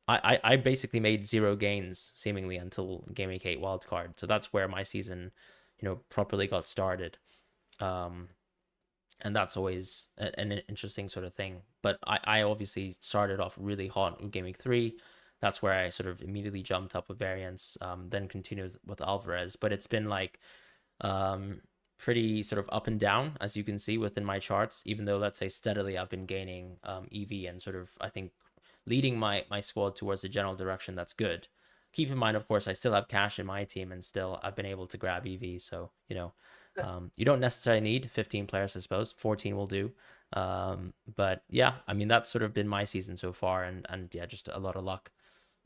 I basically made zero gains seemingly until Game Week 8 wildcard, so that's where my season properly got started. Um, and that's always an interesting sort of thing. But I obviously started off really hot in Game Week 3. That's where I sort of immediately jumped up with variance, then continued with Alvarez. But it's been like um, pretty sort of up and down, as you can see within my charts, even though, let's say, steadily I've been gaining EV and sort of, I think, leading my squad towards the general direction that's good. Keep in mind, of course, I still have cash in my team and still I've been able to grab EV. So, you don't necessarily need 15 players, I suppose. 14 will do. But yeah, I mean, that's sort of been my season so far. And yeah, just a lot of luck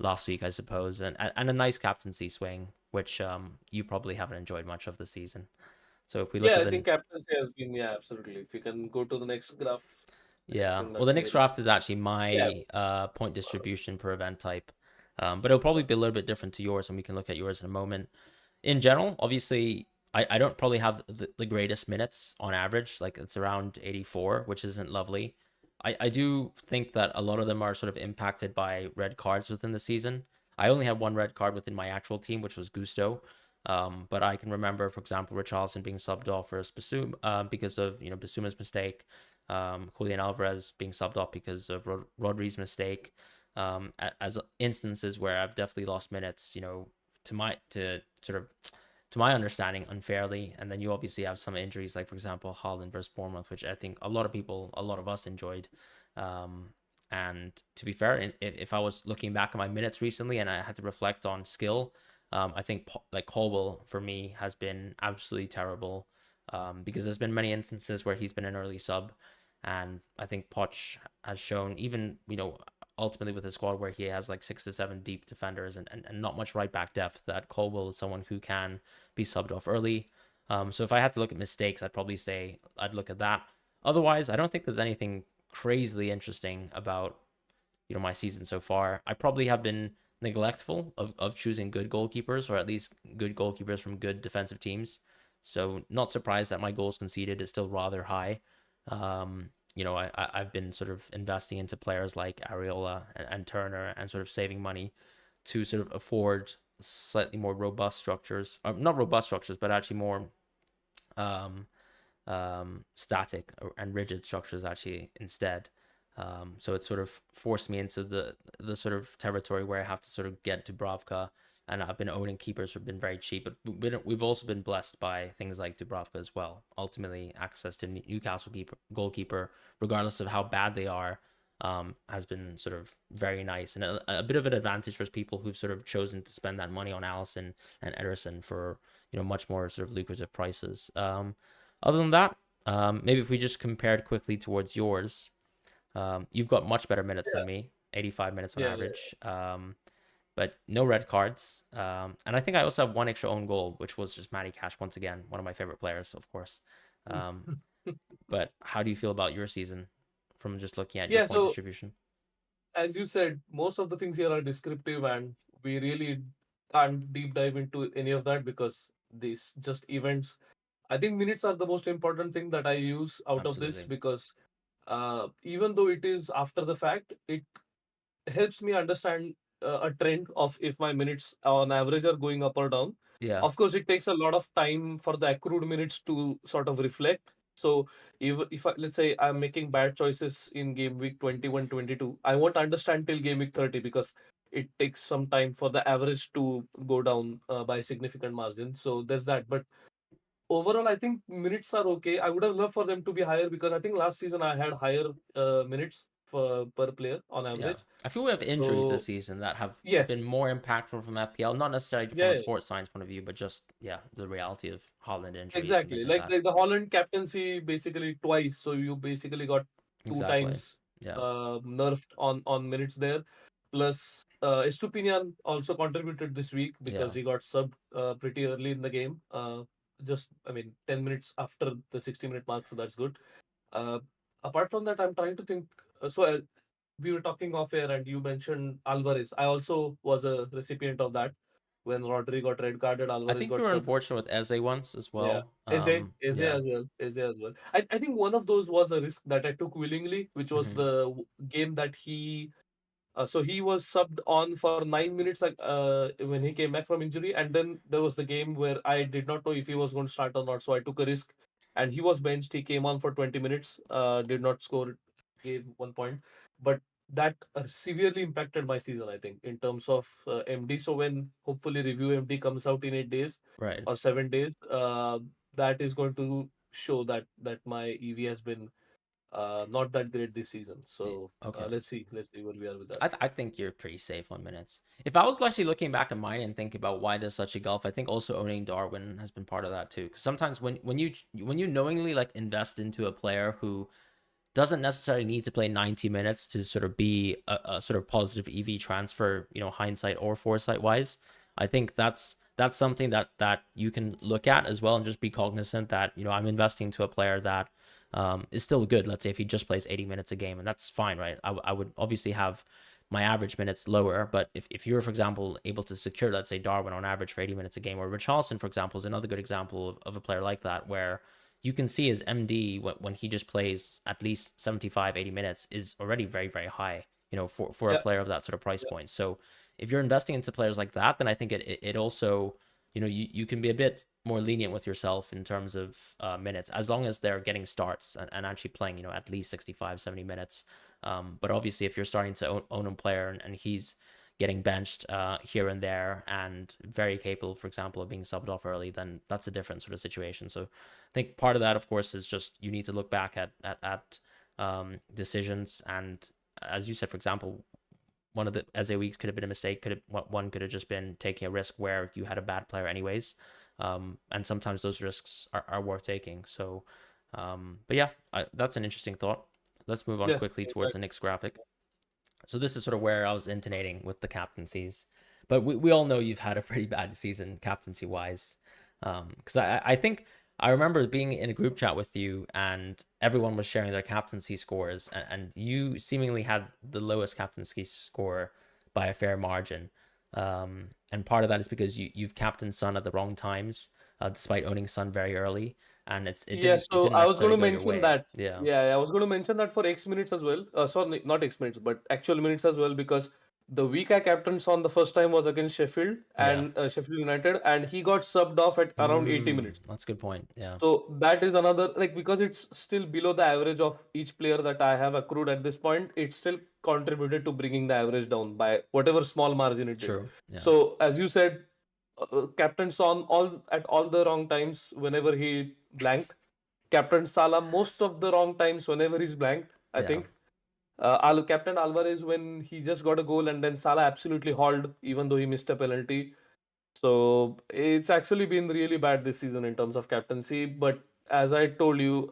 last week, I suppose. And a nice captaincy swing, which you probably haven't enjoyed much of the season. So if we look Yeah, at I the think captaincy has been, yeah, absolutely. If you can go to the next graph, I Yeah. think Well, that's the a next very, draft is actually yeah. my point distribution per event type. But it'll probably be a little bit different to yours, and we can look at yours in a moment. In general, obviously, I don't probably have the greatest minutes on average. Like it's around 84, which isn't lovely. I do think that a lot of them are sort of impacted by red cards within the season. I only had one red card within my actual team, which was Gusto. But I can remember, for example, Richarlison being subbed off for Basum because of Basuma's mistake. Julian Alvarez being subbed off because of Rodri's mistake. As instances where I've definitely lost minutes, to my understanding, unfairly. And then you obviously have some injuries, like for example, Haaland versus Bournemouth, which I think a lot of us enjoyed. And to be fair, if I was looking back at my minutes recently and I had to reflect on skill, I think like Colwell for me has been absolutely terrible. Because there's been many instances where he's been an early sub, and I think Poch has shown, even ultimately with his squad where he has like 6 to 7 deep defenders and not much right back depth, that Colwell is someone who can be subbed off early. So if I had to look at mistakes, I'd probably say I'd look at that. Otherwise, I don't think there's anything crazily interesting about my season so far. I probably have been neglectful of choosing good goalkeepers, or at least good goalkeepers from good defensive teams. So not surprised that my goals conceded is still rather high. I've been sort of investing into players like Areola and Turner and sort of saving money to sort of afford slightly more robust structures, not robust structures, but actually more um, static and rigid structures actually instead. So it sort of forced me into the sort of territory where I have to sort of get Dubravka, and I've been owning keepers who've been very cheap, but we've also been blessed by things like Dubravka as well. Ultimately, access to Newcastle goalkeeper, regardless of how bad they are, has been sort of very nice, and a bit of an advantage for people who've sort of chosen to spend that money on Allison and Ederson for much more sort of lucrative prices. Other than that, maybe if we just compared quickly towards yours, you've got much better minutes than Yeah, me, 85 minutes on yeah, average, but no red cards. And I think I also have one extra own goal, which was just Matty Cash once again, one of my favorite players, of course. Um, yeah. but how do you feel about your season from just looking at your Yeah, point so distribution? as you said, most of the things here are descriptive, and we really can't deep dive into any of that because these just events. I think minutes are the most important thing that I use out of this Absolutely. because even though it is after the fact, it helps me understand a trend of if my minutes on average are going up or down. Yeah. Of course, it takes a lot of time for the accrued minutes to sort of reflect. So if let's say I'm making bad choices in game week 21, 22, I won't understand till game week 30 because it takes some time for the average to go down by a significant margin. So there's that. But overall, I think minutes are okay. I would have loved for them to be higher because I think last season I had higher minutes per player on Yeah. average. I feel we have injuries this So season that have been yes, more impactful from FPL, not necessarily from yeah, a yeah, sports science point of view, but just, yeah, the reality of Holland injuries and things exactly. like Like that. the Holland captaincy basically twice, so you basically got two Exactly. times Yeah. nerfed on minutes there. Plus, Estupinian also contributed this week Yeah. because he got subbed pretty early in the game. Just I mean, 10 minutes after the 60-minute mark, so that's good. Uh, Apart from that, I'm trying to think. We were talking off air, and you mentioned Alvarez. I also was a recipient of that when Rodri got red carded. I Alvarez think you got were subbed. unfortunate with Eze once as Yeah. well. Eze Yeah. as well. Eze as well. I think one of those was a risk that I took willingly, which was Hmm. the game that so he was subbed on for 9 minutes, like when he came back from injury, and then there was the game where I did not know if he was going to start or not, so I took a risk, and he was benched. He came on for 20 minutes, did not score, gave 1 point, but that severely impacted my season. I think in terms of MD. So when hopefully review MD comes out in 8 days Right. or 7 days, that is going to show that my EV has been not that great this season. So Okay. let's see where we are with that. I think you're pretty safe on minutes. If I was actually looking back at mine and thinking about why there's such a gulf, I think also owning Darwin has been part of that too. Because sometimes when you knowingly like invest into a player who doesn't necessarily need to play 90 minutes to sort of be a sort of positive EV transfer, hindsight or foresight wise. I think that's something that you can look at as well, and just be cognizant that, I'm investing to a player that is still good. Let's say if he just plays 80 minutes a game, and that's fine, right? I would obviously have my average minutes lower, but if you're, for example, able to secure, let's say, Darwin on average for 80 minutes a game, or Richarlison, for example, is another good example of a player like that, where you can see his MD when he just plays at least 75, 80 minutes is already very, very high, for a Yeah, player of that sort of price yeah, point. So if you're investing into players like that, then I think it also, you can be a bit more lenient with yourself in terms of minutes, as long as they're getting starts and actually playing, at least 65, 70 minutes. But obviously, if you're starting to own a player and he's getting benched here and there and very capable, for example, of being subbed off early, then that's a different sort of situation. So I think part of that, of course, is just you need to look back at decisions. And as you said, for example, one of the Eze weeks could have been a mistake. One could have just been taking a risk where you had a bad player anyways. And sometimes those risks are worth taking. So, but yeah, that's an interesting thought. Let's move on yeah, quickly towards the exactly. next graphic. So this is sort of where I was intonating with the captaincies, but we all know you've had a pretty bad season captaincy wise. Because I think I remember being in a group chat with you and everyone was sharing their captaincy scores, and you seemingly had the lowest captaincy score by a fair margin. And part of that is because you've captained Son at the wrong times, despite owning Son very early, and it Yeah, didn't it so didn't I was going necessarily to go your mention way. that. Yeah, Yeah, I was going to mention that for X minutes as well. Sorry, not X minutes, but actual minutes as well, because the week I captained on the first time was against Sheffield yeah. and Sheffield United, and he got subbed off at around 80 minutes. That's a good point. Yeah, So that is another, like, because it's still below the average of each player that I have accrued at this point, it still contributed to bringing the average down by whatever small margin it did. true. Yeah, So as you said, Captain Son all at all the wrong times whenever he blanked. Captain Salah most of the wrong times whenever he's blanked, I yeah. think. Captain Alvarez when he just got a goal and then Salah absolutely hauled even though he missed a penalty. So it's actually been really bad this season in terms of captaincy. But as I told you,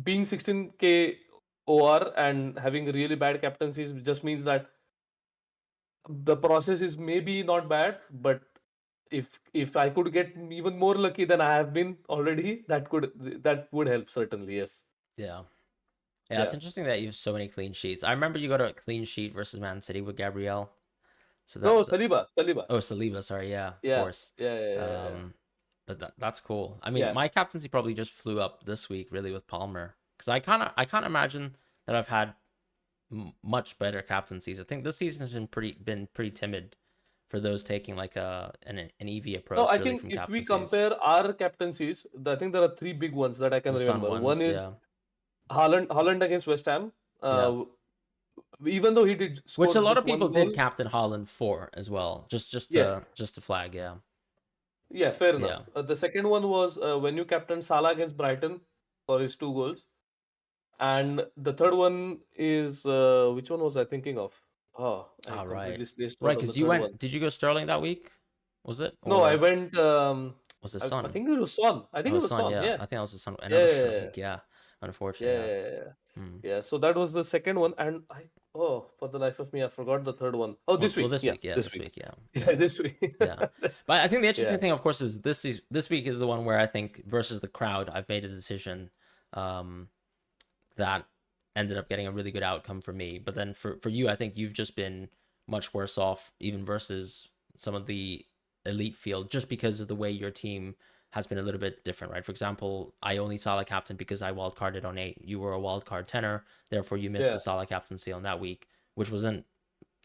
being 16K OR and having really bad captaincies just means that the process is maybe not bad, but if I could get even more lucky than I have been already, that would help certainly. Yes. Yeah. Yeah, it's Yeah. interesting that you have so many clean sheets. I remember you got a clean sheet versus Man City with Gabriel. So No, Saliba. Saliba. oh, Saliba, sorry, yeah, of Yeah. course. Yeah. Yeah. Yeah. Yeah. Um, but that's cool. I mean, Yeah. my captaincy probably just flew up this week really with Palmer, because I can't imagine that I've had much better captaincies. I think this season has been pretty timid for those taking like an EV No, approach I really think from if we captaincies. compare our captaincies, I think there are three big ones that I can The Sun remember. One ones, is yeah, Haaland against West Ham. yeah. Even though he did Which score a lot just of one people did goal. captain Holland for as well. Yes. Just to flag, yeah. Yeah, fair enough. Yeah. The second one was when you captain Salah against Brighton for his two goals. And the third one is which one was I thinking of? Oh, I All right. completely spaced Right, out on the because you third one. went, did you go Sterling that week? Was it? No, I Or went. was it I Son? think it was Son. I think Oh, it was Son, Son. yeah. Yeah, I think that was the Son, yeah, another yeah, Son yeah, week. Yeah. yeah, Unfortunately, yeah. yeah, yeah. Hmm. Yeah, so that was the second one, and for the life of me, I forgot the third one. Oh, this Well, week. this Yeah, week, yeah, this this week. week, yeah. Yeah, this week. Yeah. That's- But I think the interesting yeah, thing, of course, is this week is the one where I think versus the crowd, I've made a decision um, that ended up getting a really good outcome for me. But then for you, I think you've just been much worse off, even versus some of the elite field, just because of the way your team has been a little bit different, right? For example, I only Salah captain because I wildcarded on 8. You were a wildcard tenor, therefore you missed yeah, the Salah captaincy on that week, which wasn't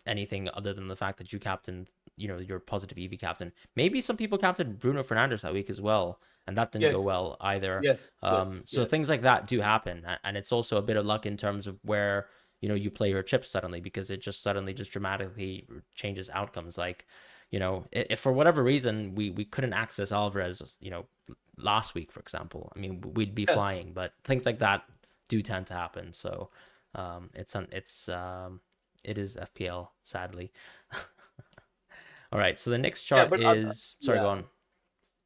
anything other than the fact that you captained, your positive EV captain. Maybe some people captained Bruno Fernandes that week as well, and that didn't go yes, well either. yes, yes, So yes. things like that do happen, and it's also a bit of luck in terms of where you play your chips suddenly, because it just suddenly just dramatically changes outcomes. Like, if for whatever reason we couldn't access Alvarez, last week, for example, I mean, we'd be Yeah, flying, but things like that do tend to happen. So it is FPL, sadly. All right, so the next yeah, chart but is, sorry, go yeah. on.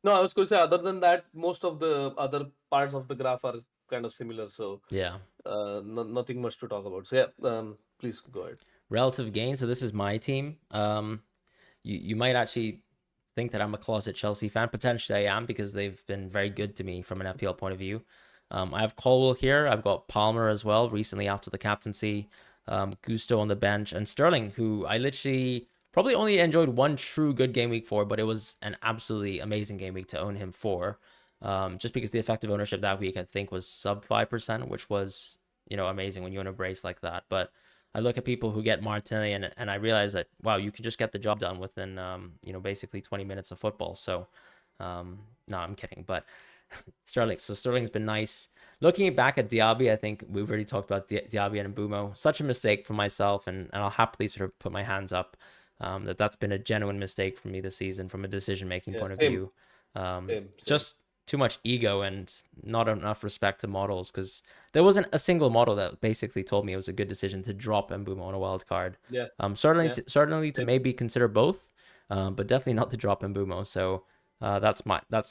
No, I was going to say other than that, most of the other parts of the graph are kind of similar, so Yeah, nothing much to talk about. So yeah, please go ahead. relative gain. So this is my team. You might actually think that I'm a closet Chelsea fan. Potentially I am because they've been very good to me from an FPL point of view. I have Colwell here. I've got Palmer as well, recently after the captaincy. Gusto on the bench, and Sterling, who I literally probably only enjoyed one true good game week for, but it was an absolutely amazing game week to own him for. Just because the effective ownership that week I think was sub 5%, which was amazing when you own a brace like that. But I look at people who get Martinelli and I realize that wow, you can just get the job done within basically 20 minutes of football. So no, I'm kidding, but Sterling. So Sterling's been nice. Looking back at Diaby, I think we've already talked about Diaby and Mbumo. Such a mistake for myself, and I'll happily sort of put my hands up that's been a genuine mistake for me this season from a decision making Yeah, point of same, view. same, same. Just too much ego and not enough respect to models because there wasn't a single model that basically told me it was a good decision to drop Mbumo on a wild card. Yeah, Certainly, yeah, certainly to same. maybe consider both, but definitely not to drop Mbumo. So that's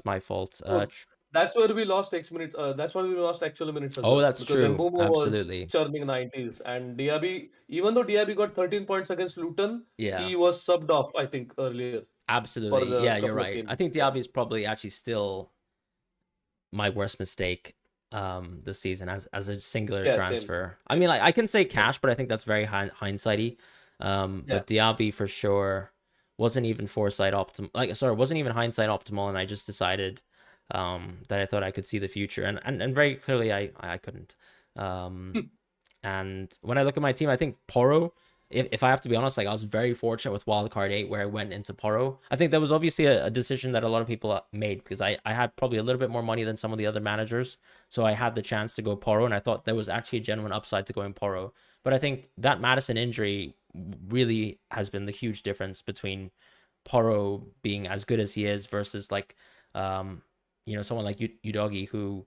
my fault. Oh, that's where we lost X minutes. That's why we lost actual minutes as Oh, well that's because true. Mbomo was Absolutely. churning 90s, and Diaby, even though Diaby got 13 points against Luton, Yeah. he was subbed off, I think, earlier for Absolutely. the Yeah, you're couple of right. games. I think Yeah, Diaby is probably actually still my worst mistake this season as a singular yeah, same, transfer. I same, mean, like I can say same. Cash, but I think that's very hindsighty. Yeah. But Diaby for sure wasn't even foresight optimal. Like, sorry, wasn't even hindsight optimal, and I just decided that I thought I could see the future, and very clearly I couldn't. Um, and when I look at my team, I think Porro, if I have to be honest, like I was very fortunate with Wildcard 8 where I went into Porro. I think that was obviously a decision that a lot of people made because I had probably a little bit more money than some of the other managers. So I had the chance to go Porro, and I thought there was actually a genuine upside to going Porro. But I think that Madison injury really has been the huge difference between Porro being as good as he is versus like, someone like Udogi who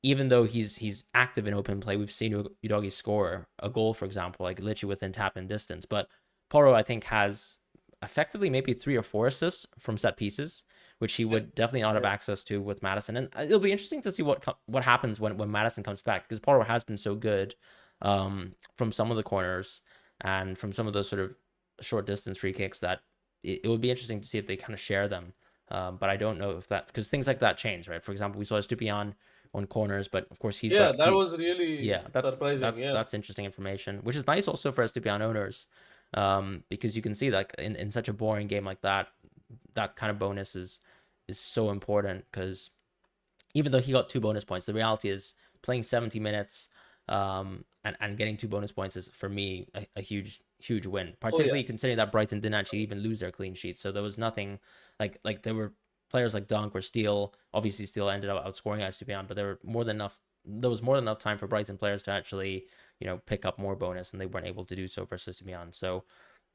even though he's active in open play, we've seen Udogi score a goal, for example, like literally within tap and distance. But Porro, I think, has effectively maybe 3 or 4 assists from set pieces, which he Yeah, would definitely not have yeah. access to with Madison. And it'll be interesting to see what happens when Madison comes back because Porro has been so good from some of the corners and from some of those sort of short distance free kicks that it would be interesting to see if they kind of share them. But I don't know if that because things like that change, right? For example, we saw Stupian on corners, but of course Yeah, that was really yeah, that surprising. that's Yeah. that's interesting information, which is nice also for us to be on owners, because you can see like in such a boring game like that, that kind of bonus is so important because even though he got 2 bonus points, the reality is playing 70 minutes, and getting 2 bonus points is for me a huge win, Oh yeah. particularly considering that Brighton didn't actually even lose their clean sheet, so there was nothing like there were players like Dunk or Steele. Obviously, Steele ended up outscoring Estupiñán, but there were more than enough. There was more than enough time for Brighton players to actually, pick up more bonus, and they weren't able to do so versus Estupiñán. So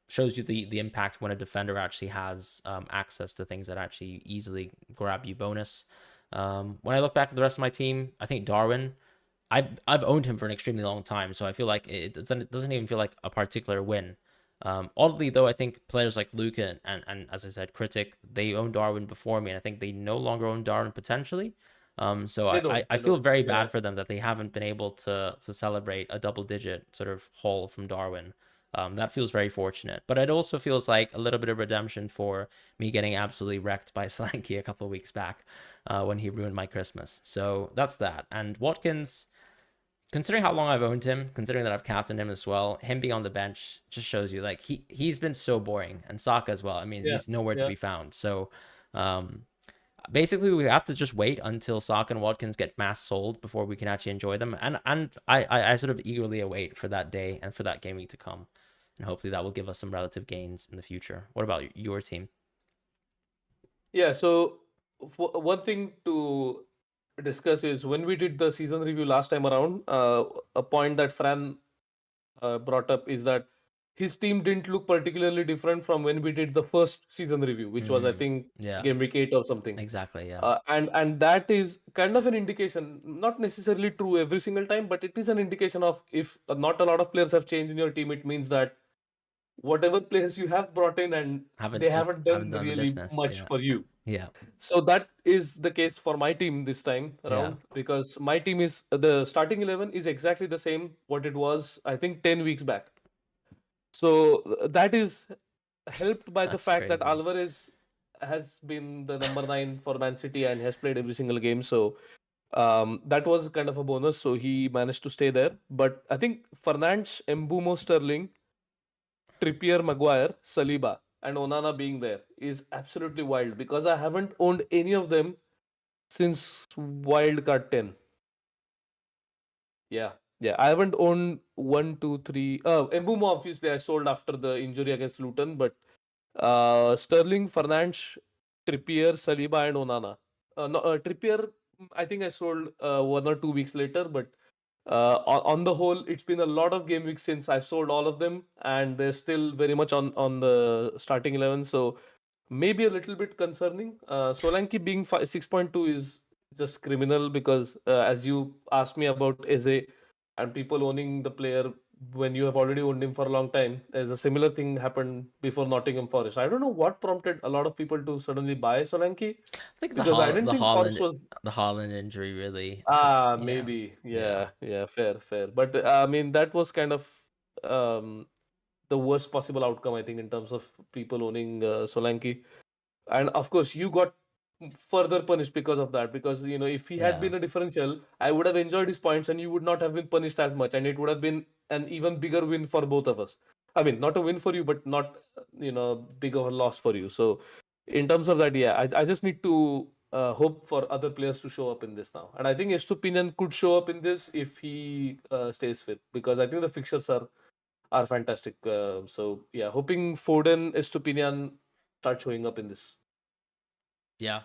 shows you the impact when a defender actually has access to things that actually easily grab you bonus. When I look back at the rest of my team, I think Darwin. I've owned him for an extremely long time, so I feel like it doesn't even feel like a particular win. Oddly though, I think players like Luca and as I said, Critic, they own Darwin before me, and I think they no longer own Darwin potentially. So They I, don't. I, I They feel don't. very Yeah. bad for them that they haven't been able to celebrate a double digit sort of haul from Darwin. That feels very fortunate, but it also feels like a little bit of redemption for me getting absolutely wrecked by Slanky a couple of weeks back, when he ruined my Christmas. So that's that. And Watkins, considering how long I've owned him, considering that I've captained him as well, him being on the bench just shows you like he's been so boring, and Saka as well. I mean, Yeah. he's nowhere to Yeah. be found. So, um, basically, we have to just wait until Saka and Watkins get mass sold before we can actually enjoy them. And I sort of eagerly await for that day and for that game week to come, and hopefully that will give us some relative gains in the future. What about your team? Yeah. So one thing to discuss is when we did the season review last time around, a point that Fran brought up is that his team didn't look particularly different from when we did the first season review, which was I Mm, think yeah, game week 8 or something. exactly. Yeah, And that is kind of an indication, not necessarily true every single time, but it is an indication of if not a lot of players have changed in your team, it means that whatever players you have brought in and they haven't haven't done done the really business. much Yeah, for you. yeah, So that is the case for my team this time yeah. around because my team is the starting 11 is exactly the same what it was I think 10 weeks back. So that is helped by the That's fact that crazy. Alvarez has been the number 9 for Man City and has played every single game. So that was kind of a bonus. So he managed to stay there. But I think Fernandes, Mbumo, Sterling, Trippier, Maguire, Saliba, and Onana being there is absolutely wild because I haven't owned any of them since Wildcard 10. Yeah, yeah. I haven't owned one, two, three. Mbumo obviously I sold after the injury against Luton, but Sterling, Fernandes, Trippier, Saliba, and Onana. No, Trippier, I think I sold 1 or 2 weeks later, but on the whole, it's been a lot of game weeks since I've sold all of them, and they're still very much on the starting 11. So maybe a little bit concerning. Solanke being 6.2 is just criminal because, as you asked me about Eze and people owning the player when you have already owned him for a long time, there's a similar thing happened before Nottingham Forest. I don't know what prompted a lot of people to suddenly buy Solanke I think because I didn't think Forest was. The Holland injury really. Yeah, Maybe. yeah, Yeah, fair, fair. But I mean, that was kind of um, the worst possible outcome, I think, in terms of people owning Solanke. And of course, you got further punished because of that. Because, if he had yeah. been a differential, I would have enjoyed his points and you would not have been punished as much. And it would have been an even bigger win for both of us. I mean, not a win for you, but not, big of a loss for you. So, in terms of that, yeah, I just need to hope for other players to show up in this now. And I think Estupinian could show up in this if he stays fit, because I think the fixtures are fantastic. So yeah, hoping Foden, Estupinian start showing up in this. Yeah.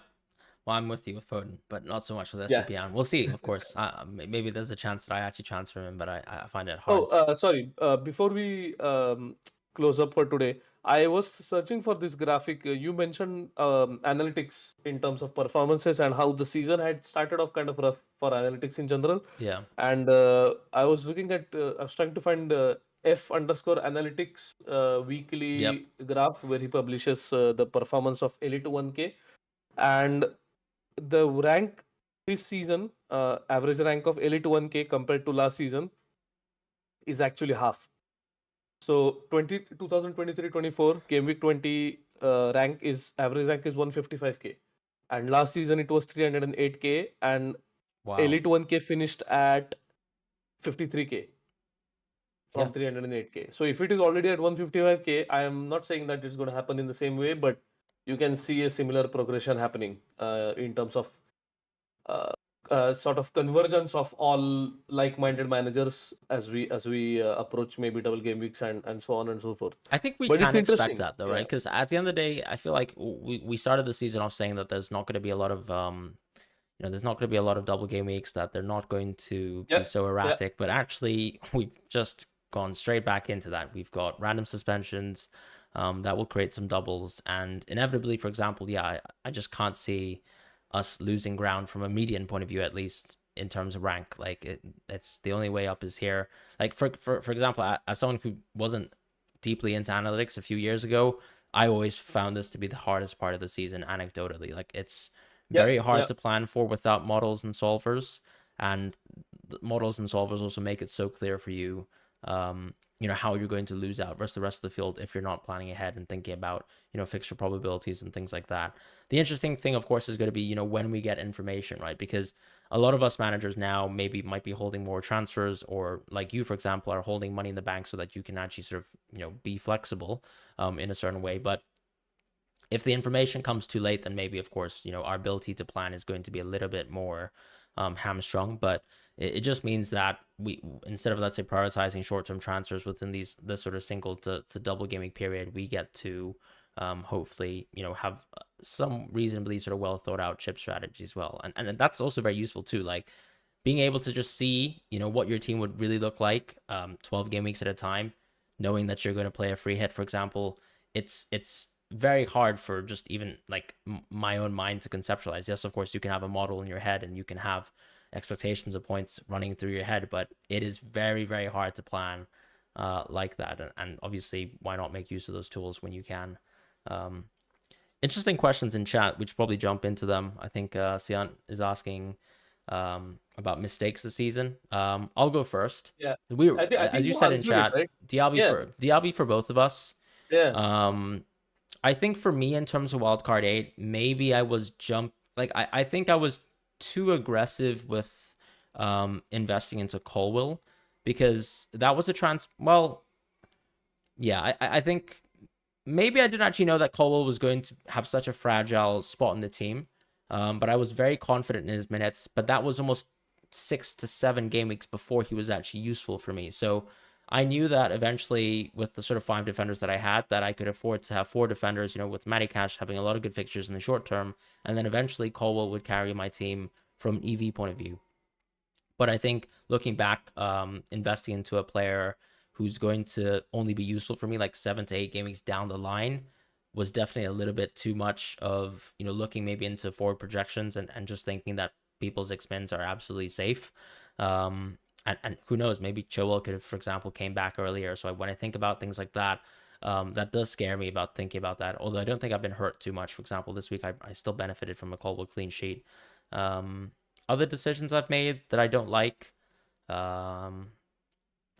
Well, I'm with you with Foden, but not so much with Yeah. STPN. We'll see, of course. Maybe there's a chance that I actually transfer him, but I find it Oh, hard. sorry. Before we close up for today, I was searching for this graphic. You mentioned analytics in terms of performances and how the season had started off kind of rough for analytics in general. Yeah. And I was looking at, I was trying to find F underscore analytics Yep. weekly graph where he publishes the performance of Elite 1K. And the rank this season, average rank of Elite 1K compared to last season is actually half. So 2023-24 game week 20 rank is average rank is 155k, and last season it was 308k, and Wow. Elite 1K finished at 53k Yeah. from 308k. So if it is already at 155k, I am not saying that it's going to happen in the same way, but you can see a similar progression happening in terms of uh, sort of convergence of all like-minded managers as we approach maybe double game weeks and so on and so forth. I think we But it's can expect interesting. that though, Yeah. right? Because at the end of the day, I feel like we started the season off saying that there's not going to be a lot of there's not going to be a lot of double game weeks, that they're not going to be Yeah. so Yeah. erratic, but actually we've just gone straight back into that. We've got random suspensions that will create some doubles, and inevitably, for example, yeah, I just can't see us losing ground from a median point of view, at least in terms of rank. Like it's the only way up is here. Like for example, as someone who wasn't deeply into analytics a few years ago, I always found this to be the hardest part of the season, anecdotally. Like it's Yeah. very hard Yeah. to plan for without models and solvers, and the models and solvers also make it so clear for you, how you're going to lose out versus the rest of the field if you're not planning ahead and thinking about, fixture probabilities and things like that. The interesting thing, of course, is going to be, when we get information, right? Because a lot of us managers now maybe might be holding more transfers, or like you, for example, are holding money in the bank so that you can actually sort of, be flexible in a certain way. But if the information comes too late, then maybe, of course, our ability to plan is going to be a little bit more hamstrung. But it just means that we, instead of, let's say, prioritizing short-term transfers within this sort of single to double gaming period, we get to hopefully, have some reasonably sort of well thought out chip strategy as well. And that's also very useful too. Like being able to just see, what your team would really look like 12 game weeks at a time, knowing that you're going to play a free hit, for example. It's very hard for just even like my own mind to conceptualize. Yes, of course, you can have a model in your head and you can have expectations of points running through your head, but it is very, very hard to plan like that. And obviously, why not make use of those tools when you can? Um, Interesting questions in chat. We should probably jump into them. I think Sian is asking about mistakes this season. I'll go first. Yeah. We, I think as you you said in answered it, chat, right? Diaby Yeah. for both of us. Yeah. Um, I think for me in terms of wildcard 8, maybe I was I think I was too aggressive with investing into Colwill, because that was a yeah, I think maybe I didn't actually know that Colwell was going to have such a fragile spot in the team. But I was very confident in his minutes. But that was almost 6 to 7 game weeks before he was actually useful for me. So I knew that eventually, with the sort of 5 defenders that I had, that I could afford to have 4 defenders, with Matty Cash having a lot of good fixtures in the short term. And then eventually Colwell would carry my team from an EV point of view. But I think looking back, investing into a player who's going to only be useful for me like 7 to 8 game weeks down the line was definitely a little bit too much of, looking maybe into forward projections, and just thinking that people's expenses are absolutely safe. And who knows, maybe Chilwell could have, for example, came back earlier. So when I think about things like that, that does scare me about thinking about that. Although I don't think I've been hurt too much. For example, this week I still benefited from a Colwell clean sheet. Other decisions I've made that I don't like, I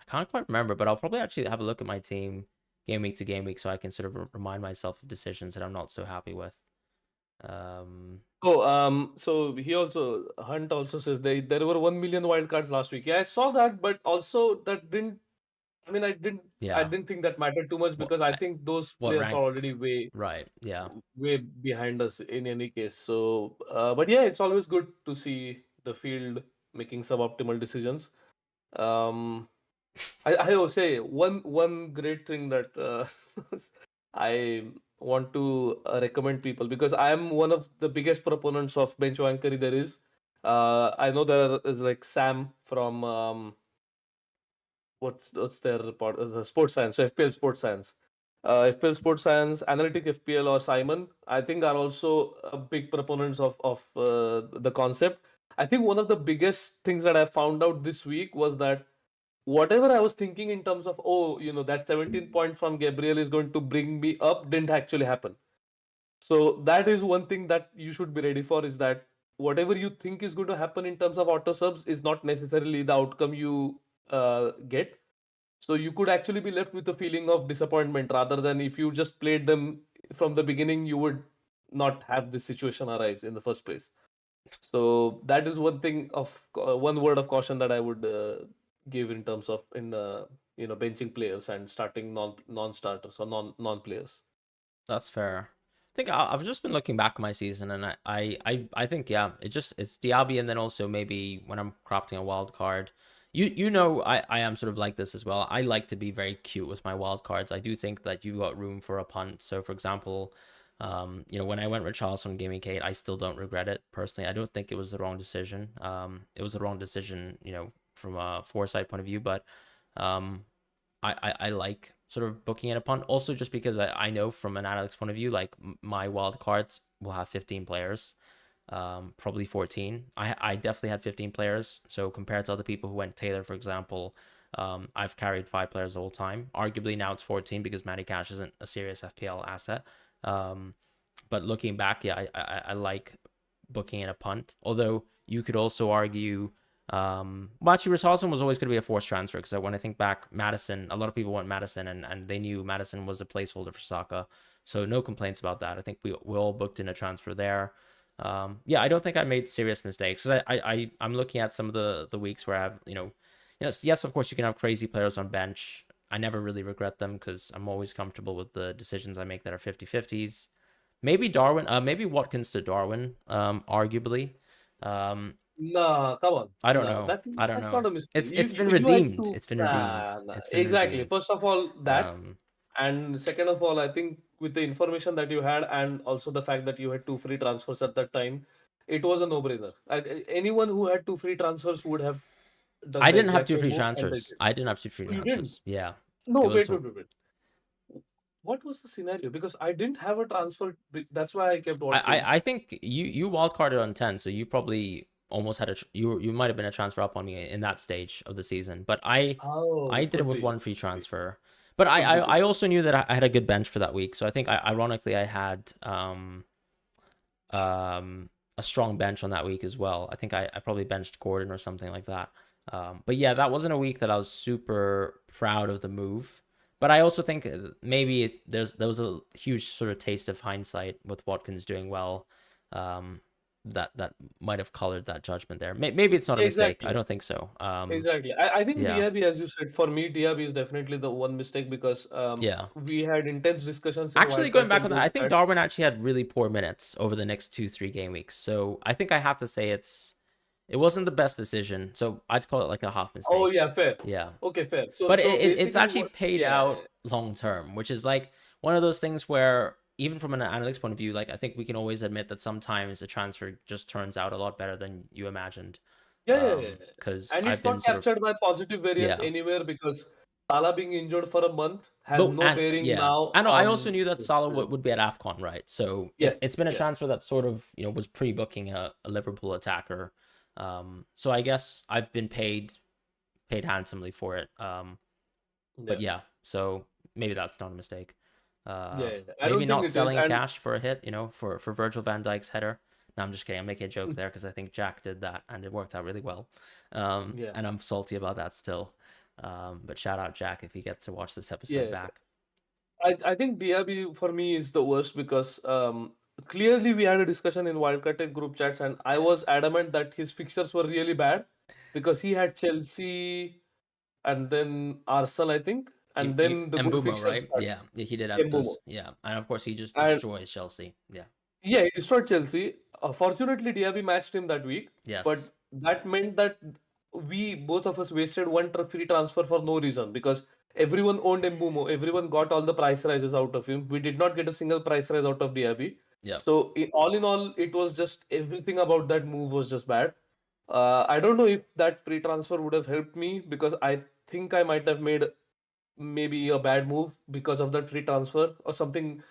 can't quite remember, but I'll probably actually have a look at my team game week to game week, so I can sort of remind myself of decisions that I'm not so happy with. So he also Hunt also says there were 1 million wildcards last week. Yeah, I saw that, but also that didn't. I mean, I Yeah. didn't think that mattered too much What because I think those what players are rank? already Right. Yeah. way behind us in any case. So, but yeah, it's always good to see the field making suboptimal decisions. Um, I will say one great thing that I want to recommend people, because I am one of the biggest proponents of bench wankery there is. I know there is like Sam from what's their report? Sports Science, so FPL Sports Science. FPL Sports Science, Analytic FPL, or Simon, I think are also big proponents of the concept. I think one of the biggest things that I found out this week was that whatever I was thinking in terms of, oh, that 17 point from Gabriel is going to bring me up, didn't actually happen. So that is one thing that you should be ready for, is that whatever you think is going to happen in terms of auto subs is not necessarily the outcome you get. So you could actually be left with a feeling of disappointment, rather than if you just played them from the beginning, you would not have this situation arise in the first place. So that is one thing one word of caution that I would give in terms of in benching players and starting non-starters or non players. That's fair. I think I've just been looking back at my season, and I think, yeah, it's Diaby, and then also maybe when I'm crafting a wild card. I am sort of like this as well. I like to be very cute with my wild cards. I do think that you've got room for a punt. So for example, when I went with Charles on Gaming Kate, I still don't regret it personally. I don't think it was the wrong decision. It was the wrong decision, from a foresight point of view, but um, I like sort of booking in a punt. Also, just because I know from an analytics point of view, like my wild cards will have 15 players, probably 14. I definitely had 15 players. So compared to other people who went Taylor, for example, I've carried 5 players the whole time. Arguably now it's 14 because Matty Cash isn't a serious FPL asset. Um, but looking back, yeah, I like booking in a punt. Although you could also argue, actually, Richarlison was always going to be a forced transfer, because when I think back, Madison, a lot of people want Madison, and they knew Madison was a placeholder for Saka. So no complaints about that. I think we all booked in a transfer there. Yeah, I don't think I made serious mistakes. 'Cause I'm looking at some of the weeks where I have, yes, of course you can have crazy players on bench. I never really regret them because I'm always comfortable with the decisions I make that are 50-50s. Maybe Darwin, maybe Watkins to Darwin, arguably. Um, Nah, come on. I don't Nah, know. I don't that's not know. a mistake. It's been You had redeemed. to. It's been redeemed. Nah. It's been Exactly. redeemed. First of all, that, Um, and second of all, I think with the information that you had, and also the fact that you had two free transfers at that time, it was a no-brainer. Anyone who had two free transfers would have done I the didn't have exact two same free move, and they transfers. did. I didn't have two free Oh, you didn't? transfers. Yeah, No, it was. wait. What was the scenario? Because I didn't have a transfer. That's why I kept I Watkins. think you wildcarded on 10, so you probably almost had you might have been a transfer up on me in that stage of the season. But I Oh, did it with one free could be, transfer. But I could be. also knew that I had a good bench for that week. So I think ironically I had a strong bench on that week as well. I think I probably benched Gordon or something like that. But yeah, that wasn't a week that I was super proud of the move. But I also think maybe there was a huge sort of taste of hindsight with Watkins doing well, um, that might have colored that judgment there. Maybe it's not a mistake. I Exactly. don't think so. Exactly. I think Yeah, Diaby, as you said, for me, Diaby is definitely the one mistake because yeah. we had intense discussions in Actually, going back Wildcard on that, group I think chats. Darwin actually had really poor minutes over the next 2 3 game weeks. So I think I have to say it wasn't the best decision. So I'd call it like a half Oh mistake. yeah, fair. Yeah. Okay, fair. So But so it's basically actually what? paid Yeah, yeah, out long term, which is like one of those things where even from an analytics point of view, like I think we can always admit that sometimes a transfer just turns out a lot better than you imagined. yeah, yeah, yeah. Yeah. Because And I've it's been not sort of captured by positive variance yeah. anywhere because Salah being injured for a month has But no and bearing yeah, now I know. I also on. knew that Salah would be at Afcon, right? So Yes, it's been a yes. transfer that sort of was pre-booking a Liverpool attacker. So I guess I've been paid handsomely for it. But Yeah. yeah, so maybe that's not a mistake. Yeah, yeah. I Maybe don't think not it is. selling And cash for a hit, for Virgil van Dijk's header. No, I'm just kidding. I'm making a joke there because I think Jack did that and it worked out really well. yeah, And I'm salty about that still. But shout out Jack if he gets to watch this episode yeah. back. I think Diaby for me is the worst because clearly we had a discussion in Wildcard group chats, and I was adamant that his fixtures were really bad because he had Chelsea and then Arsenal, I think, and then the good Mbumo, fixtures right? started. Yeah, yeah, he did have Mbeumo. those. Yeah, and of course he just And destroys Chelsea. Yeah. yeah, he destroyed Chelsea. Fortunately, Diaby matched him that week, Yes. but that meant that we both of us wasted one free transfer for no reason because everyone owned Mbumo. Everyone got all the price rises out of him. We did not get a single price rise out of Diaby. Yep. So all in all, it was just everything about that move was just bad. I don't know if that free transfer would have helped me because I think I might have made maybe a bad move because of that free transfer or something,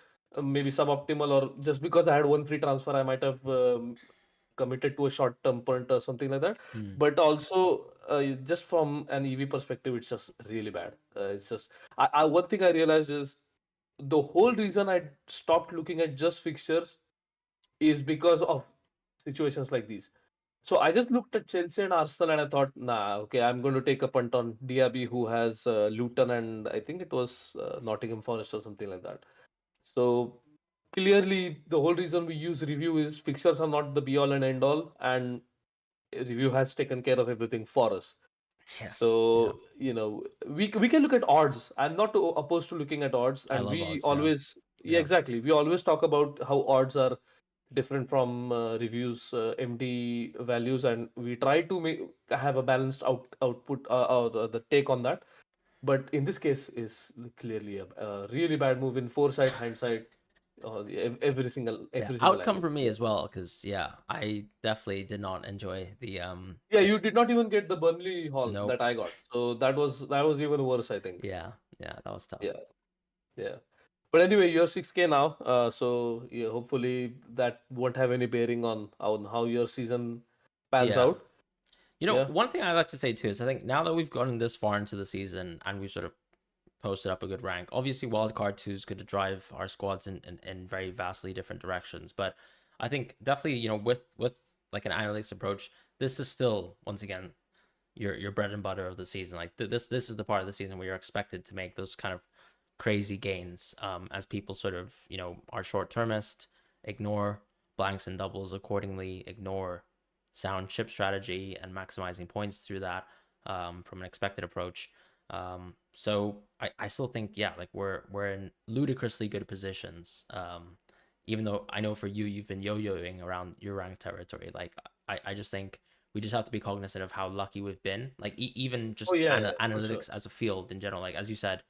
maybe suboptimal, or just because I had one free transfer, I might have committed to a short term punt or something like that. Hmm. But also, just from an EV perspective, it's just really bad. It's just one thing I realized is the whole reason I stopped looking at just fixtures is because of situations like these. So I just looked at Chelsea and Arsenal and I thought, nah, okay, I'm going to take a punt on Diaby, who has Luton and I think it was Nottingham Forest or something like that. So clearly, the whole reason we use review is fixtures are not the be all and end all, and review has taken care of everything for us. Yes. Yeah. So we can look at odds. I'm not opposed to looking at odds, I and love we odds. Yeah. always, yeah, Yeah. exactly, we always talk about how odds are different from reviews MD values, and we try to make have a balanced output the take on that. But in this case, is clearly a really bad move in foresight, hindsight, every single Yeah, every single outcome angle. for me as well, because yeah, I definitely did not enjoy the Yeah, you did not even get the Burnley haul that nope. I got, so that was even worse, I think. Yeah, yeah, that was tough. Yeah, yeah. But anyway, you're 6K now, so yeah, hopefully that won't have any bearing on how your season pans Yeah. out. Yeah. One thing I like to say too is I think now that we've gotten this far into the season and we've sort of posted up a good rank, obviously wildcard 2 is going to drive our squads in very vastly different directions. But I think definitely, with like an analytics approach, this is still once again your bread and butter of the season. Like this is the part of the season where you're expected to make those kind of crazy gains, as people sort of are short termist, ignore blanks and doubles accordingly, ignore sound chip strategy and maximizing points through that, from an expected approach. So I still think yeah, like we're in ludicrously good positions. Even though I know for you've been yo-yoing around your rank territory, like I just think we just have to be cognizant of how lucky we've been. Like even Oh just yeah, yeah, for sure. analytics as a field in general. Like as you said,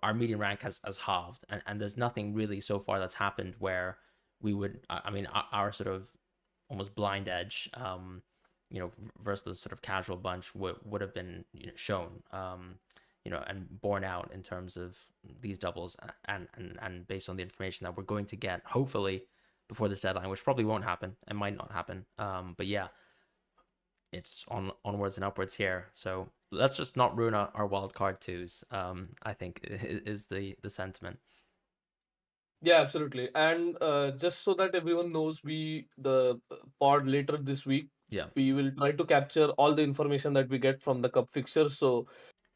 our median rank has halved, and there's nothing really so far that's happened where we would. I mean, our sort of almost blind edge, versus the sort of casual bunch would have been shown, and borne out in terms of these doubles, and based on the information that we're going to get, hopefully before this deadline, which probably won't happen and might not happen. But yeah, it's onwards and upwards here. So let's just not ruin our wild card twos. I think is the sentiment. Yeah, absolutely. And just so that everyone knows, the pod later this week, Yeah. we will try to capture all the information that we get from the cup fixture. So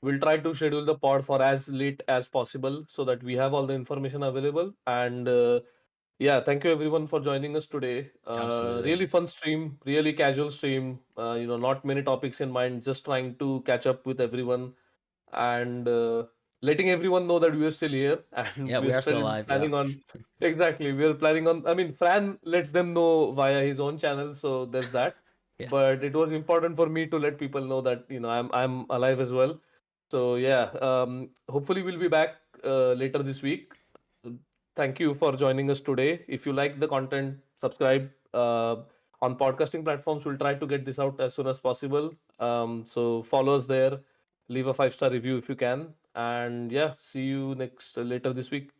We'll try to schedule the pod for as late as possible so that we have all the information available. And yeah, thank you everyone for joining us today. Absolutely. Really fun stream, really casual stream. Not many topics in mind, just trying to catch up with everyone and letting everyone know that we are still here and Yeah, we we're are still still alive. Yeah. planning on. Exactly, we're planning on. I mean, Fran lets them know via his own channel, so there's that. Yeah. But it was important for me to let people know that I'm alive as well. So yeah, hopefully we'll be back later this week. Thank you for joining us today. If you like the content, subscribe on podcasting platforms. We'll try to get this out as soon as possible. So follow us there, leave a 5-star review if you can, and yeah, see you next later this week.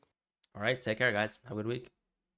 All right. Take care, guys. Have a good week.